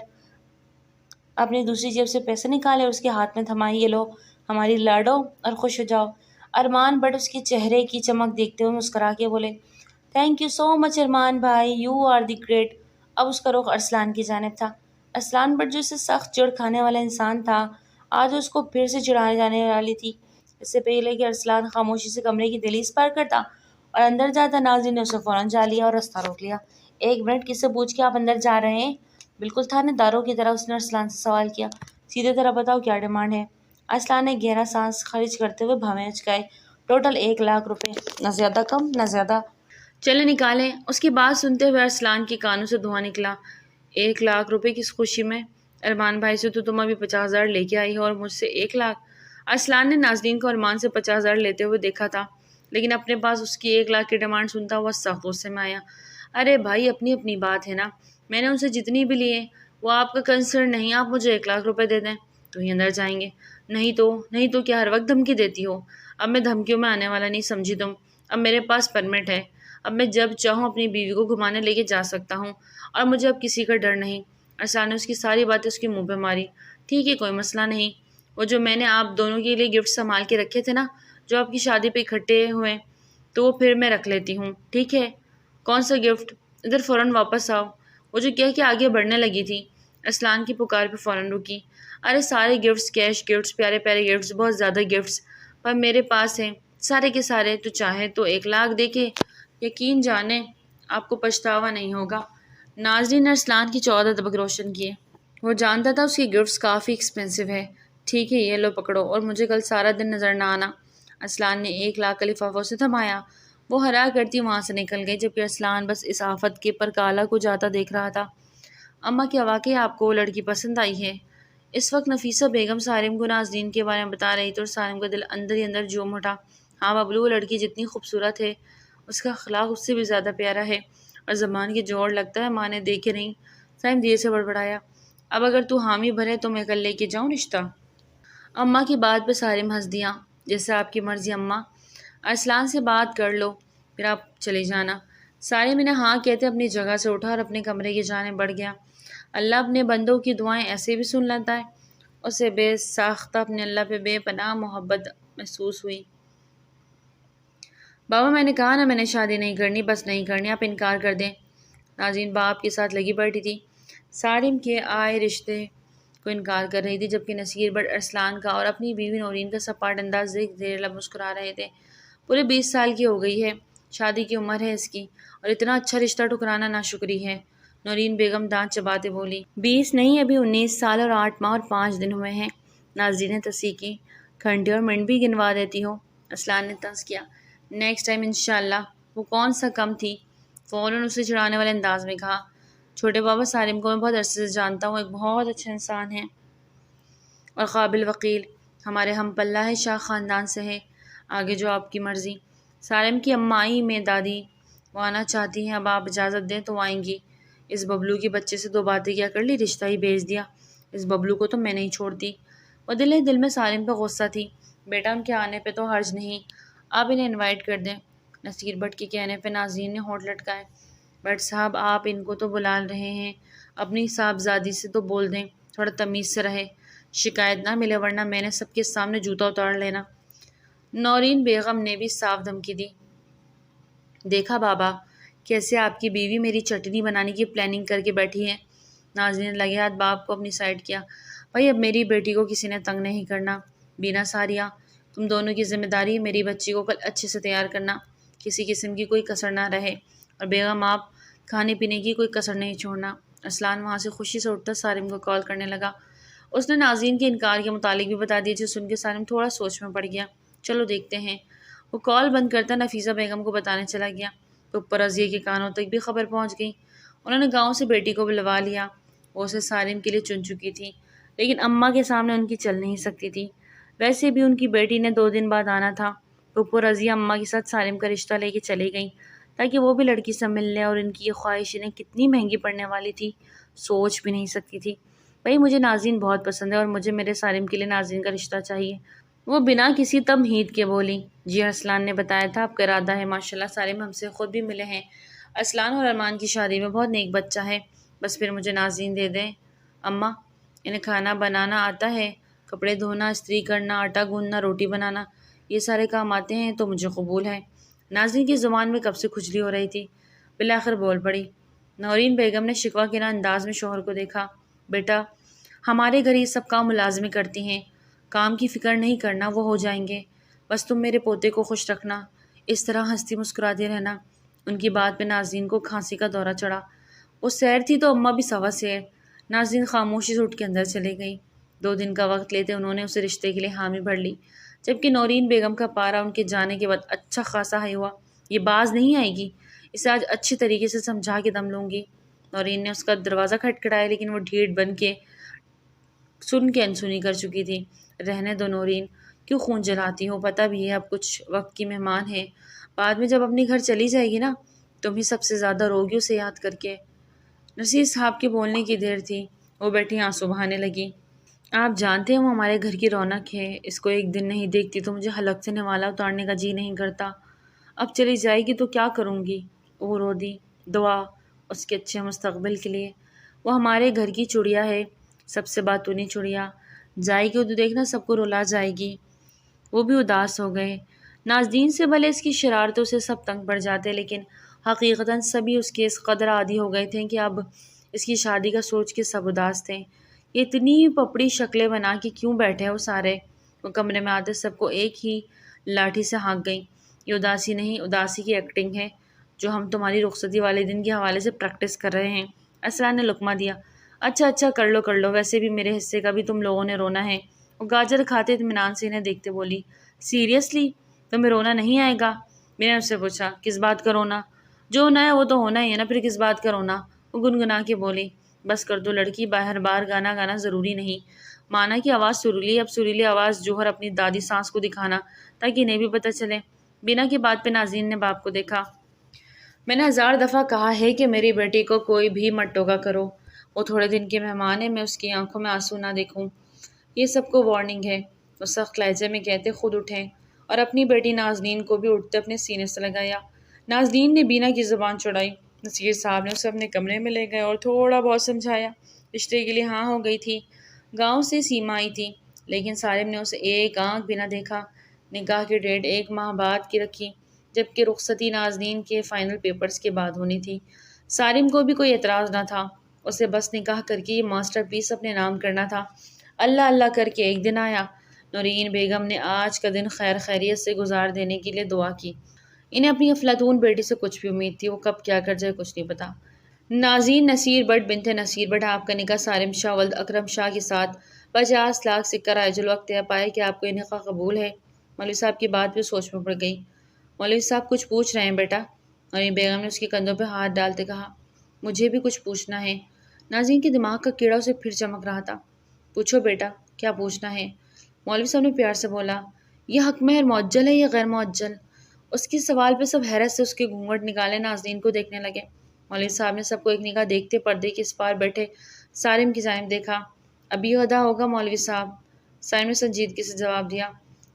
اپنی دوسری جیب سے پیسے نکالے اور اس کے ہاتھ میں تھمائے۔ یہ لو ہماری لاڈو اور خوش ہو جاؤ۔ ارمان بٹ اس کے چہرے کی چمک دیکھتے ہوئے مسکرا کے بولے، تھینک یو سو مچ ارمان بھائی، یو آر دی گریٹ۔ اب اس کا رخ ارسلان کی جانب تھا۔ ارسلان بٹ جو اسے سخت چڑ کھانے والا انسان تھا، آج اس کو پھر سے چڑھانے جانے والی تھی۔ اس سے پہلے کہ ارسلان خاموشی سے کمرے کی دہلیز پار کرتا اور اندر جاتا، ناظرین نے اسے فوراً جا لیا اور رستہ روک لیا۔ 1 منٹ کس سے پوچھ کے آپ اندر جا رہے ہیں؟ بالکل تھانے داروں کی طرح اس نے ارسلان سے سوال کیا۔ سیدھے طرح بتاؤ کیا ڈیمانڈ ہے؟ ارسلان نے گہرا سانس خارج کرتے ہوئے بھویں اچکائے۔ ٹوٹل 1,00,000 روپے، نہ زیادہ کم نہ زیادہ۔ چلے نکالیں۔ اس کی بات سنتے ہوئے ارسلان کے کانوں سے دھواں نکلا۔ 1,00,000 روپے کس خوشی میں؟ ارمان بھائی سے تو تم ابھی 50,000 لے کے آئی ہو اور مجھ سے 1,00,000۔ ارسلان نے ناظرین کو ارمان سے 50,000 لیتے ہوئے دیکھا تھا، لیکن اپنے پاس اس کی 1,00,000 کی ڈیمانڈ سنتا ہوا سخت غصے میں آیا۔ ارے بھائی، اپنی اپنی بات ہے نا، میں نے ان سے جتنی بھی لیے وہ آپ کا کنسرن نہیں۔ آپ مجھے 1,00,000 روپے دے دیں تو ہی اندر جائیں گے، نہیں تو کیا ہر وقت دھمکی دیتی ہو؟ اب میں دھمکیوں میں آنے والا نہیں سمجھی تم۔ اب میرے پاس پرمٹ ہے، اب میں جب چاہوں اپنی بیوی کو گھمانے لے کے جا سکتا ہوں، اور مجھے اب کسی کا ڈر نہیں۔ ارسلان نے اس کی ساری باتیں اس کے منہ پہ ماری۔ ٹھیک ہے، کوئی مسئلہ نہیں۔ وہ جو میں نے آپ دونوں کے لیے گفٹ سنبھال کے رکھے تھے نا، جو آپ کی شادی پہ اکٹھے ہوئے، تو وہ پھر میں رکھ لیتی ہوں، ٹھیک ہے؟ کون سا گفٹ؟ ادھر فوراً واپس آؤ، وہ جو کہہ کے آگے بڑھنے لگی تھی۔ ارسلان کی پکار پہ فوراً رکی۔ ارے سارے گفٹس، کیش گفٹس، پیارے پیارے گفٹس، بہت زیادہ گفٹس پر میرے پاس ہیں، سارے کے سارے۔ تو چاہے تو 1,00,000 دے کے یقین جانے آپ کو پچھتاوا نہیں ہوگا۔ ناظرین نے ارسلان کی 14 طبق روشن کیے۔ وہ جانتا تھا اس کی گفٹس کافی ایکسپینسو ہے۔ ٹھیک ہے، یہ لو پکڑو، اور مجھے کل سارا دن نظر نہ آنا۔ ارسلان نے 1,00,000 کا لفافہ اسے تھمایا۔ وہ ہرا کرتی وہاں سے نکل گئی، جبکہ ارسلان بس اس آفت کے پر کالا کو جاتا دیکھ رہا تھا۔ اماں کیا واقعی آپ کو وہ لڑکی پسند آئی ہے؟ اس وقت نفیسہ بیگم سارم کو ناظرین کے بارے میں بتا رہی تھی، اور سارم کا دل اندر ہی اندر جوم اٹھا۔ ہاں ببلو، وہ لڑکی جتنی خوبصورت ہے، اس کا اخلاق اس سے بھی زیادہ پیارا ہے، اور زبان کی جوڑ لگتا ہے ماں نے دیکھے نہیں۔ سارم دھیرے سے بڑبڑایا، اب اگر تو حامی بھرے تو میں کل لے کے جاؤں رشتہ؟ اماں کی بات پہ سارم ہنس دیا۔ جیسے آپ کی مرضی اماں، ارسلان سے بات کر لو پھر آپ چلے جانا۔ سارم انہیں ہاں کہتے اپنی جگہ سے اٹھا اور اپنے کمرے کی جانب بڑھ گیا۔ اللہ اپنے بندوں کی دعائیں ایسے بھی سن لیتا ہے۔ اسے بے ساختہ اپنے اللہ پہ بے پناہ محبت محسوس ہوئی۔ بابا، میں نے کہا نا میں نے شادی نہیں کرنی، بس نہیں کرنی، آپ انکار کر دیں۔ ناظرین باپ کے ساتھ لگی بیٹھی تھی، سارم کے آئے رشتے کو انکار کر رہی تھی، جبکہ نصیر بٹ ارسلان کا اور اپنی بیوی نورین کا سپاٹ انداز دیکھ زیر لب مسکرا رہے تھے۔ پورے 20 سال کی ہو گئی ہے، شادی کی عمر ہے اس کی، اور اتنا اچھا رشتہ ٹکرانا ناشکری ہے۔ نورین بیگم دانت چباتے بولی، 20 نہیں، ابھی 19 سال اور 8 ماہ اور 5 دن ہوئے ہیں۔ ناظرین نے تصحیح کی، گھنٹے اور منٹ بھی گنوا دیتی ہو۔ ارسلان نے طنز کیا، نیکسٹ ٹائم انشاءاللہ۔ وہ کون سا کم تھی؟ فوراً اسے چڑھانے والے انداز میں کہا۔ چھوٹے بابا، سارم کو میں بہت عرصے سے جانتا ہوں، ایک بہت اچھا انسان ہے اور قابل وکیل، ہمارے ہم پلہ ہے، شاہ خاندان سے ہے، آگے جو آپ کی مرضی۔ سارم کی امائی میں دادی وہ آنا چاہتی ہیں، اب آپ اجازت دیں تو آئیں گی۔ اس ببلو کے بچے سے 2 باتیں کیا کر لی، رشتہ ہی بھیج دیا۔ اس ببلو کو تو میں نہیں چھوڑتی۔ وہ دل ہی دل میں سارم پہ غصہ تھی۔ بیٹا، ان کے آنے پہ تو حرج نہیں، آپ انہیں انوائٹ کر دیں۔ نصیر بٹ کے کہنے پہ ناظرین نے ہونٹ لٹکائے۔ بٹ صاحب، آپ ان کو تو بلا رہے ہیں، اپنی صاحبزادی سے تو بول دیں، تھوڑا تمیز سے رہے، شکایت نہ ملے، ورنہ میں نے سب کے سامنے جوتا اتار لینا۔ نورین بیگم نے بھی صاف دھمکی دی۔ دیکھا بابا، کیسے آپ کی بیوی میری چٹنی بنانے کی پلاننگ کر کے بیٹھی ہے۔ ناظرین نے لگے ہاتھ باپ کو اپنی سائڈ کیا۔ بھائی، اب میری بیٹی کو کسی نے تنگ نہیں کرنا۔ بینا ساریہ، تم دونوں کی ذمہ داری ہے میری بچی کو کل اچھے سے تیار کرنا، کسی قسم کی کوئی کسر نہ رہے۔ اور بیگم آپ کھانے پینے کی کوئی کسر نہیں چھوڑنا۔ اسلان وہاں سے خوشی سے اٹھتا سارم کو کال کرنے لگا۔ اس نے ناظرین کے انکار کے متعلق بھی بتا دیا، جو سن کے سارم تھوڑا سوچ میں پڑ گیا۔ چلو دیکھتے ہیں۔ وہ کال بند کرتا نفیسہ بیگم کو بتانے چلا گیا تو اوپر رضیہ کے کانوں تک بھی خبر پہنچ گئی۔ انہوں نے گاؤں سے بیٹی کو بلوا لیا۔ وہ اسے سارم کے لیے چن چکی تھی، لیکن اماں کے سامنے ان کی چل نہیں سکتی تھی۔ ویسے بھی ان کی بیٹی نے 2 دن بعد آنا تھا۔ پپو رضیہ اماں کے ساتھ سارم کا رشتہ لے کے چلی گئیں تاکہ وہ بھی لڑکی سے مل لے، اور ان کی یہ خواہش انہیں کتنی مہنگی پڑنے والی تھی سوچ بھی نہیں سکتی تھی۔ بھائی مجھے ناظرین بہت پسند ہے اور مجھے میرے سارم کے لیے ناظرین کا رشتہ چاہیے، وہ بنا کسی تمہید کے بولی۔ جی ارسلان نے بتایا تھا آپ کا ارادہ ہے، ماشاءاللہ سارم ہم سے خود بھی ملے ہیں۔ ارسلان اور ارمان کی شادی میں بہت نیک بچہ ہے، بس پھر مجھے ناظرین دے دیں۔ اماں انہیں کھانا بنانا آتا ہے، کپڑے دھونا، استری کرنا، آٹا گوندنا، روٹی بنانا، یہ سارے کام آتے ہیں تو مجھے قبول ہے۔ ناظرین کی زبان میں کب سے کھجلی ہو رہی تھی، بالآخر بول پڑی۔ نورین بیگم نے شکوہ کے انداز میں شوہر کو دیکھا۔ بیٹا ہمارے گھر یہ سب کام ملازمیں کرتی ہیں، کام کی فکر نہیں کرنا، وہ ہو جائیں گے، بس تم میرے پوتے کو خوش رکھنا، اس طرح ہنستی مسکراتی رہنا۔ ان کی بات پہ ناظرین کو کھانسی کا دورہ چڑھا۔ وہ سیر تھی تو اماں بھی سوا سیر۔ ناظرین خاموشی سے اٹھ کے اندر چلے گئی۔ 2 دن کا وقت لیتے انہوں نے اسے رشتے کے لیے حامی بھر لی، جبکہ نورین بیگم کا پارا ان کے جانے کے بعد اچھا خاصا ہائی ہوا۔ یہ باز نہیں آئے گی، اسے آج اچھی طریقے سے سمجھا کے دم لوں گی۔ نورین نے اس کا دروازہ کھٹکھٹایا، لیکن وہ ڈھیٹ بن کے سن کے انسنی کر چکی تھی۔ رہنے دو نورین، کیوں خون جلاتی ہو، پتہ بھی ہے اب کچھ وقت کی مہمان ہے، بعد میں جب اپنے گھر چلی جائے گی نا، تم ہی سب سے زیادہ روگی اسے یاد کر کے۔ نصیر صاحب کے بولنے کی دیر تھی، وہ بیٹھی آنسو بہانے لگی۔ آپ جانتے ہیں وہ ہمارے گھر کی رونق ہے، اس کو ایک دن نہیں دیکھتی تو مجھے حلق سے نوالا اتارنے کا جی نہیں کرتا، اب چلی جائے گی تو کیا کروں گی۔ وہ رو دی۔ دعا اس کے اچھے مستقبل کے لیے، وہ ہمارے گھر کی چڑیا ہے، سب سے باتونی چڑیا، جائے گی تو دیکھنا سب کو رلا جائے گی۔ وہ بھی اداس ہو گئے۔ ناظرین سے بھلے اس کی شرارتوں سے سب تنگ پڑ جاتے، لیکن حقیقتاً سبھی اس کے اس قدر عادی ہو گئے تھے کہ اب اس کی شادی کا سوچ کے سب اداس تھے۔ یہ اتنی پپڑی شکلیں بنا کے کیوں بیٹھے وہ سارے؟ وہ کمرے میں آتے سب کو ایک ہی لاٹھی سے ہانک گئیں۔ یہ اداسی نہیں، اداسی کی ایکٹنگ ہے جو ہم تمہاری رخصتی والے دن کے حوالے سے پریکٹس کر رہے ہیں۔ اسرار نے لقمہ دیا۔ اچھا اچھا کر لو، ویسے بھی میرے حصے کا بھی تم لوگوں نے رونا ہے۔ وہ گاجر کھاتے اطمینان سے انہیں دیکھتے بولی۔ سیریسلی تمہیں رونا نہیں آئے گا؟ میں نے اس سے پوچھا۔ کس بات کا رونا؟ جو ہونا ہے وہ تو ہونا ہی ہے نا، پھر کس بات کا رونا؟ وہ گنگنا کے بولی۔ بس کر دو لڑکی، باہر بار گانا گانا ضروری نہیں۔ مانا کی آواز سریلی، اب سریلی آواز جوہر اپنی دادی سانس کو دکھانا تاکہ انہیں بھی پتہ چلے۔ بینا کی بات پہ ناظرین نے باپ کو دیکھا۔ میں نے 1000 دفعہ کہا ہے کہ میری بیٹی کو کوئی بھی مت ٹوکا کرو، وہ تھوڑے دن کے مہمان ہیں، میں اس کی آنکھوں میں آنسو نہ دیکھوں، یہ سب کو وارننگ ہے۔ وہ سخت لہجے میں کہتے خود اٹھیں اور اپنی بیٹی ناظرین کو بھی اٹھتے اپنے سینے سے لگایا۔ ناظرین نے بینا کی زبان چڑھائی۔ نصیر صاحب نے اسے اپنے کمرے میں لے گئے اور تھوڑا بہت سمجھایا۔ رشتے کے لیے ہاں ہو گئی تھی، گاؤں سے سیما آئی تھی، لیکن سارم نے اسے ایک آنکھ بھی نہ دیکھا۔ نکاح کی ڈیٹ 1 ماہ بعد کی رکھی، جبکہ رخصتی ناظرین کے فائنل پیپرز کے بعد ہونی تھی۔ سارم کو بھی کوئی اعتراض نہ تھا، اسے بس نکاح کر کے یہ ماسٹر پیس اپنے نام کرنا تھا۔ اللہ اللہ کر کے ایک دن آیا۔ نورین بیگم نے آج کا دن خیر خیریت سے گزار دینے کے لیے دعا کی۔ انہیں اپنی افلاطون بیٹی سے کچھ بھی امید تھی، وہ کب کیا کر جائے کچھ نہیں پتا۔ ناظرین نصیر بٹ بنت نصیر بٹ، آپ کا نکاح سارم شاہ ولد اکرم شاہ کے ساتھ 50 لاکھ سکہ رائج الوقت طے پائے کہ آپ کو یہ نکاح قبول ہے۔ مولوی صاحب کی بات پہ سوچ میں پڑ گئی۔ مولوی صاحب کچھ پوچھ رہے ہیں بیٹا؟ نورین بیگم نے اس کے کندھوں پہ ہاتھ ڈالتے کہا۔ مجھے بھی کچھ پوچھنا ہے۔ ناظرین کے دماغ کا کیڑا اسے پھر چمک رہا تھا۔ پوچھو بیٹا، کیا پوچھنا ہے؟ مولوی صاحب نے پیار سے بولا۔ یہ حق مہر معجل ہے یا غیر معجل؟ اس کے سوال پہ سب حیرت سے اس کے گھونگھٹ نکالے ناظرین کو دیکھنے لگے۔ مولوی صاحب نے سب کو ایک نگاہ دیکھتے پردے کے اس پار بیٹھے سارم کی جانب دیکھا۔ ابھی ادا ہوگا مولوی صاحب، سارم نے سنجیدگی سے جواب دیا۔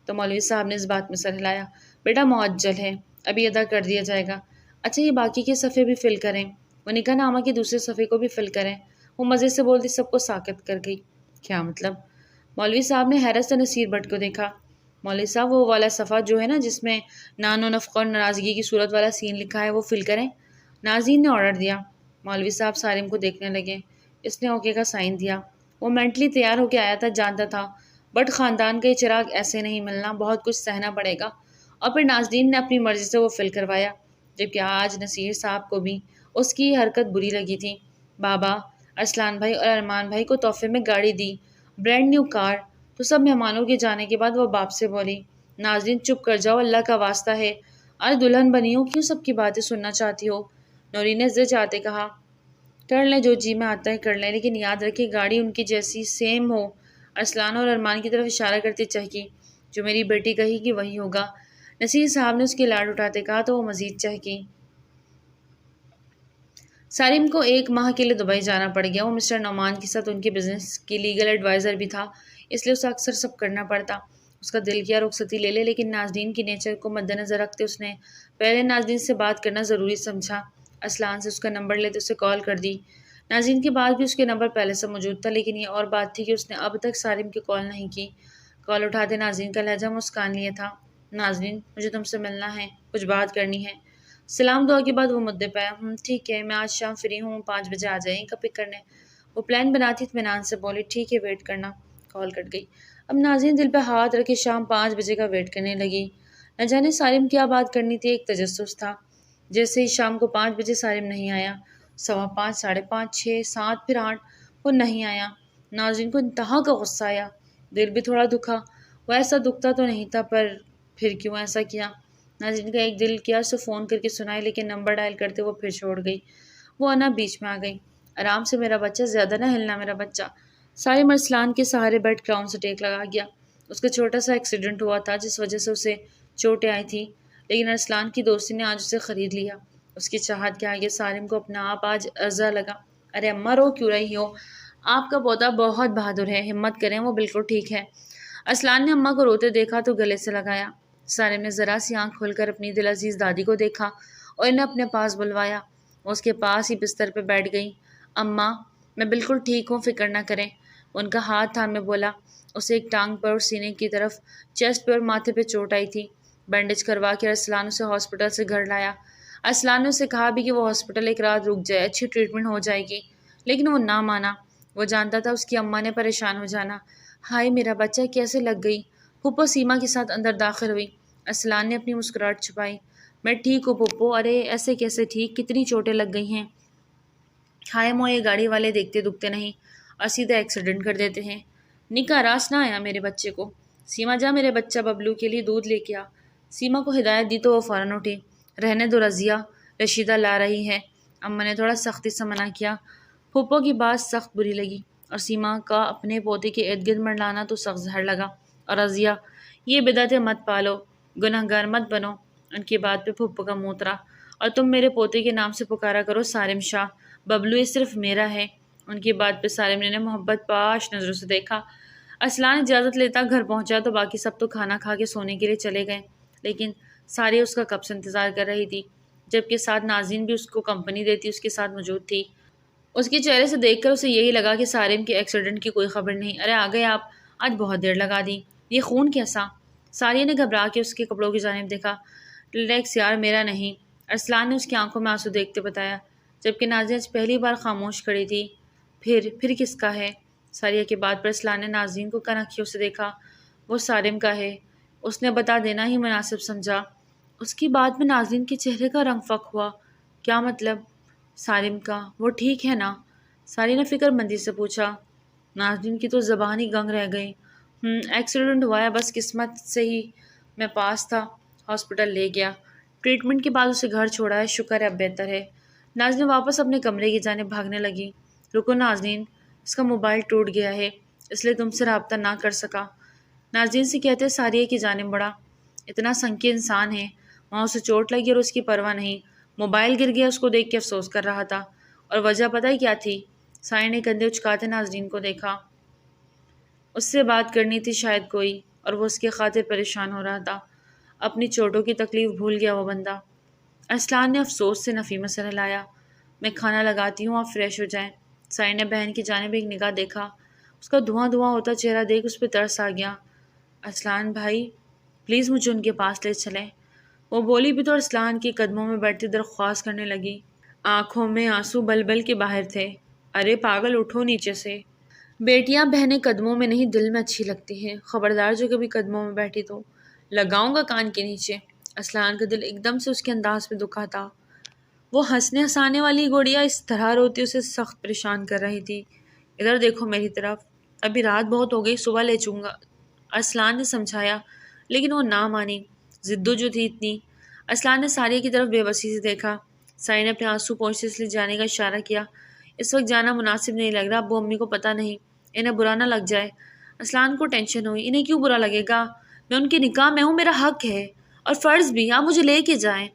تو مولوی صاحب نے اس بات میں سر ہلایا۔ بیٹا معجل ہے، ابھی ادا کر دیا جائے گا۔ اچھا یہ باقی کے صفحے بھی فل کریں، وہ نکاح نامہ کے دوسرے صفحے کو بھی فل کریں۔ وہ مزے سے بولتی سب کو ساکت کر گئی۔ کیا مطلب؟ مولوی صاحب نے حیرت سے نصیر بٹ کو دیکھا۔ مولوی صاحب وہ والا صفحہ جو ہے نا جس میں نان و نفقہ اور ناراضگی کی صورت والا سین لکھا ہے وہ فل کریں۔ ناظرین نے آرڈر دیا۔ مولوی صاحب سارم کو دیکھنے لگے۔ اس نے اوکے کا سائن دیا۔ وہ مینٹلی تیار ہو کے آیا تھا، جانتا تھا بٹ خاندان کا یہ چراغ ایسے نہیں ملنا، بہت کچھ سہنا پڑے گا۔ اور پھر ناظرین نے اپنی مرضی سے وہ فل کروایا، جبکہ آج نصیر صاحب کو بھی اس کی یہ حرکت بری لگی تھی۔ بابا، ارسلان بھائی اور ارمان بھائی کو تحفے میں گاڑی دی، برانڈ نیو کار۔ تو سب مہمانوں کے جانے کے بعد وہ باپ سے بولی، ناظرین چپ کر جاؤ، اللہ کا واسطہ ہے، آج دلہن بنی ہو، کیوں سب کی باتیں سننا چاہتی ہو؟ نوری نے زد چاہتے کہا، کر لیں جو جی میں آتا ہے کر لیں، لیکن یاد رکھے گاڑی ان کی جیسی سیم ہو۔ ارسلان اور ارمان کی طرف اشارہ کرتے چہکی، جو میری بیٹی کہے گی وہی ہوگا۔ نصیر صاحب نے اس کے لاڈ اٹھاتے کہا تو وہ مزید چہکی۔ سارم کو 1 ماہ کے لیے دبئی جانا پڑ گیا۔ وہ مسٹر نعمان کے ساتھ ان کے بزنس کی لیگل ایڈوائزر بھی تھا، اس لیے اسے اکثر سب کرنا پڑتا۔ اس کا دل کیا رخصتی لے لے، لیکن ناظرین کی نیچر کو مد نظر رکھتے اس نے پہلے ناظرین سے بات کرنا ضروری سمجھا۔ ارسلان سے اس کا نمبر لیتے اسے کال کر دی۔ ناظرین کے بعد بھی اس کے نمبر پہلے سے موجود تھا، لیکن یہ اور بات تھی کہ اس نے اب تک سارم کی کال نہیں کی۔ کال اٹھاتے ناظرین کا لہجہ مسکان لیے تھا۔ ناظرین، مجھے تم سے ملنا ہے، کچھ بات کرنی ہے۔ سلام دعا کے بعد وہ مدعے پہ آیا، ٹھیک ہے، میں آج شام فری ہوں، 5 بجے آ جائیں کا پک کرنے۔ وہ پلان بناتی اطمینان سے بولی، ٹھیک ہے، ویٹ کرنا۔ کال کٹ گئی۔ اب ناظرین دل پہ ہاتھ رکھے شام 5 بجے کا ویٹ کرنے لگی۔ نہ جانے سارم کیا بات کرنی تھی، ایک تجسس تھا۔ جیسے ہی شام کو 5 بجے سارم نہیں آیا، 5:15، 5:30، 6، 7، پھر 8، وہ نہیں آیا۔ ناظرین کو انتہا کا غصہ آیا، دل بھی تھوڑا دکھا۔ وہ ایسا دکھتا تو نہیں تھا، پر پھر کیوں ایسا کیا؟ ناظرین کا ایک دل کیا اسے فون کر کے سنائے، لیکن نمبر ڈائل کرتے وہ پھر چھوڑ گئی۔ وہ انا بیچ میں آ گئی، آرام سے میرا بچہ، زیادہ نہ ہلنا میرا بچہ۔ سارم ارسلان کے سہارے بیٹھ کراؤن سے ٹیک لگا گیا۔ اس کا چھوٹا سا ایکسیڈنٹ ہوا تھا جس وجہ سے اسے چوٹیں آئی تھی، لیکن ارسلان کی دوستی نے آج اسے خرید لیا۔ اس کی چاہت کے آگے سارم کو اپنا آپ آج ارزا لگا۔ ارے اماں، رو کیوں رہی ہو؟ آپ کا پوتا بہت بہادر ہے، ہمت کریں، وہ بالکل ٹھیک ہے۔ ارسلان نے اماں کو روتے دیکھا تو گلے سے لگایا۔ سارم نے ذرا سی آنکھ کھول کر اپنی دل عزیز دادی کو دیکھا اور انہیں اپنے پاس بلوایا۔ وہ اس کے پاس ہی بستر پہ بیٹھ گئی۔ اماں، میں بالکل ٹھیک ہوں، فکر نہ کریں۔ ان کا ہاتھ تھامے بولا۔ اسے ایک ٹانگ پر اور سینے کی طرف، چیسٹ پہ اور ماتھے پہ چوٹ آئی تھی۔ بینڈیج کروا کے ارسلان اسے ہاسپٹل سے گھر لایا۔ ارسلان نے اسے کہا بھی کہ وہ ہاسپٹل ایک رات رک جائے، اچھی ٹریٹمنٹ ہو جائے گی، لیکن وہ نہ مانا۔ وہ جانتا تھا اس کی اماں نے پریشان ہو جانا۔ ہائے میرا بچہ کیسے لگ گئی؟ پھپھو سیما کے ساتھ اندر داخل ہوئی۔ ارسلان نے اپنی مسکراہٹ چھپائی۔ میں ٹھیک ہوں پھپھو۔ ارے ایسے کیسے ٹھیک؟ کتنی چوٹیں لگ گئی ہیں؟ ہائے مو، یہ گاڑی والے دیکھتے دکھتے نہیں اور سیدھا ایکسیڈنٹ کر دیتے ہیں۔ نکاح راس نہ آیا میرے بچے کو۔ سیما، جا میرے بچہ ببلو کے لیے دودھ لے کے آ۔ سیما کو ہدایت دی تو وہ فوراً اٹھی۔ رہنے دو رضیہ، رشیدہ لا رہی ہے۔ اماں نے تھوڑا سختی سے منع کیا۔ پھپھو کی بات سخت بری لگی اور سیما کا اپنے پوتے کے ارد گرد منڈلانا تو سخت زہر لگا۔ اور رضیہ، یہ بدعتیں مت پالو، گنہگار مت بنو۔ ان کی بات پہ پھپھو کا منہ اترا۔ اور تم میرے پوتے کے نام سے پکارا کرو سارم شاہ، ببلو یہ صرف میرا ہے۔ ان کی بات پہ سارم نے محبت پاش نظروں سے دیکھا۔ ارسلان اجازت لیتا گھر پہنچا تو باقی سب تو کھانا کھا کے سونے کے لیے چلے گئے، لیکن ساری اس کا کب سے انتظار کر رہی تھی، جبکہ ساتھ ناظرین بھی اس کو کمپنی دیتی اس کے ساتھ موجود تھی۔ اس کے چہرے سے دیکھ کر اسے یہی لگا کہ سارم کے ایکسیڈنٹ کی کوئی خبر نہیں۔ ارے آ گئے آپ، آج بہت دیر لگا دی، یہ خون کیسا؟ ساریہ نے گھبرا کے اس کے کپڑوں کی جانب دیکھا۔ ریلیکس یار، میرا نہیں، ارسلان نے اس کی آنکھوں میں آنسو دیکھتے بتایا، جبکہ ناظرین آج پہلی بار خاموش کھڑی تھی۔ پھر کس کا ہے؟ ساریہ کی بات پر ارسلان نے ناظرین کو کنکھیوں سے دیکھا۔ وہ سارم کا ہے، اس نے بتا دینا ہی مناسب سمجھا۔ اس کی بات میں ناظرین کے چہرے کا رنگ فک ہوا۔ کیا مطلب؟ سارم کا، وہ ٹھیک ہے نا؟ ساریہ نے فکر مندی سے پوچھا۔ ناظرین کی تو زبان ہی گنگ رہ گئی۔ ایکسیڈنٹ ہوا ہے، بس قسمت سے ہی میں پاس تھا، ہاسپٹل لے گیا، ٹریٹمنٹ کے بعد اسے گھر چھوڑا ہے، شکر ہے اب بہتر ہے۔ ناظرین واپس اپنے کمرے کی جانب بھاگنے لگی۔ رکو ناظرین، اس کا موبائل ٹوٹ گیا ہے، اس لیے تم سے رابطہ نہ کر سکا۔ ناظرین سے کہتے ساریہ کی جانب بڑھا۔ اتنا سنکی انسان ہے، وہاں اسے چوٹ لگی اور اس کی پرواہ نہیں، موبائل گر گیا، اس کو دیکھ کے افسوس کر رہا تھا۔ اور وجہ پتہ ہی کیا تھی؟ ساریہ نے کندھے اچکاتے ناظرین کو دیکھا۔ اس سے بات کرنی تھی شاید کوئی، اور وہ اس کے خاطر پریشان ہو رہا تھا۔ اپنی چوٹوں کی تکلیف بھول گیا وہ بندہ۔ ارسلان نے افسوس سے نفی میں سر ہلایا۔ میں کھانا لگاتی ہوں، آپ فریش ہو جائیں۔ ساریہ نے بہن کی جانب ایک نگاہ دیکھا۔ اس کا دھواں دھواں ہوتا چہرہ دیکھ اس پہ ترس آ گیا۔ ارسلان بھائی، پلیز مجھے ان کے پاس لے چلیں۔ وہ بولی بھی تو ارسلان کے قدموں میں بیٹھتی درخواست کرنے لگی۔ آنکھوں میں آنسو بل بل کے باہر تھے۔ ارے پاگل، اٹھو نیچے سے۔ بیٹیاں بہنیں قدموں میں نہیں دل میں اچھی لگتی ہیں، خبردار جو کبھی قدموں میں بیٹھی تو لگاؤں گا کان کے نیچے۔ ارسلان کا دل ایک دم سے اس کے انداز پہ دکھا تھا۔ وہ ہنسنے ہنسانے والی گڑیا اس طرح روتی اسے سخت پریشان کر رہی تھی۔ ادھر دیکھو میری طرف، ابھی رات بہت ہو گئی، صبح لے چوں گا، ارسلان نے سمجھایا، لیکن وہ نہ مانی، زدو جو تھی اتنی۔ ارسلان نے ساریہ کی طرف بے بسی سے دیکھا۔ ساریہ نے اپنے آنسو پہنچتے اس لیے جانے کا اشارہ کیا۔ اس وقت جانا مناسب نہیں لگ رہا، ابو امی کو پتہ نہیں، انہیں برا نہ لگ جائے۔ ارسلان کو ٹینشن ہوئی، انہیں کیوں برا لگے گا، میں ان کے نکاح میں ہوں، میرا حق ہے اور فرض بھی، آپ مجھے لے کے جائیں۔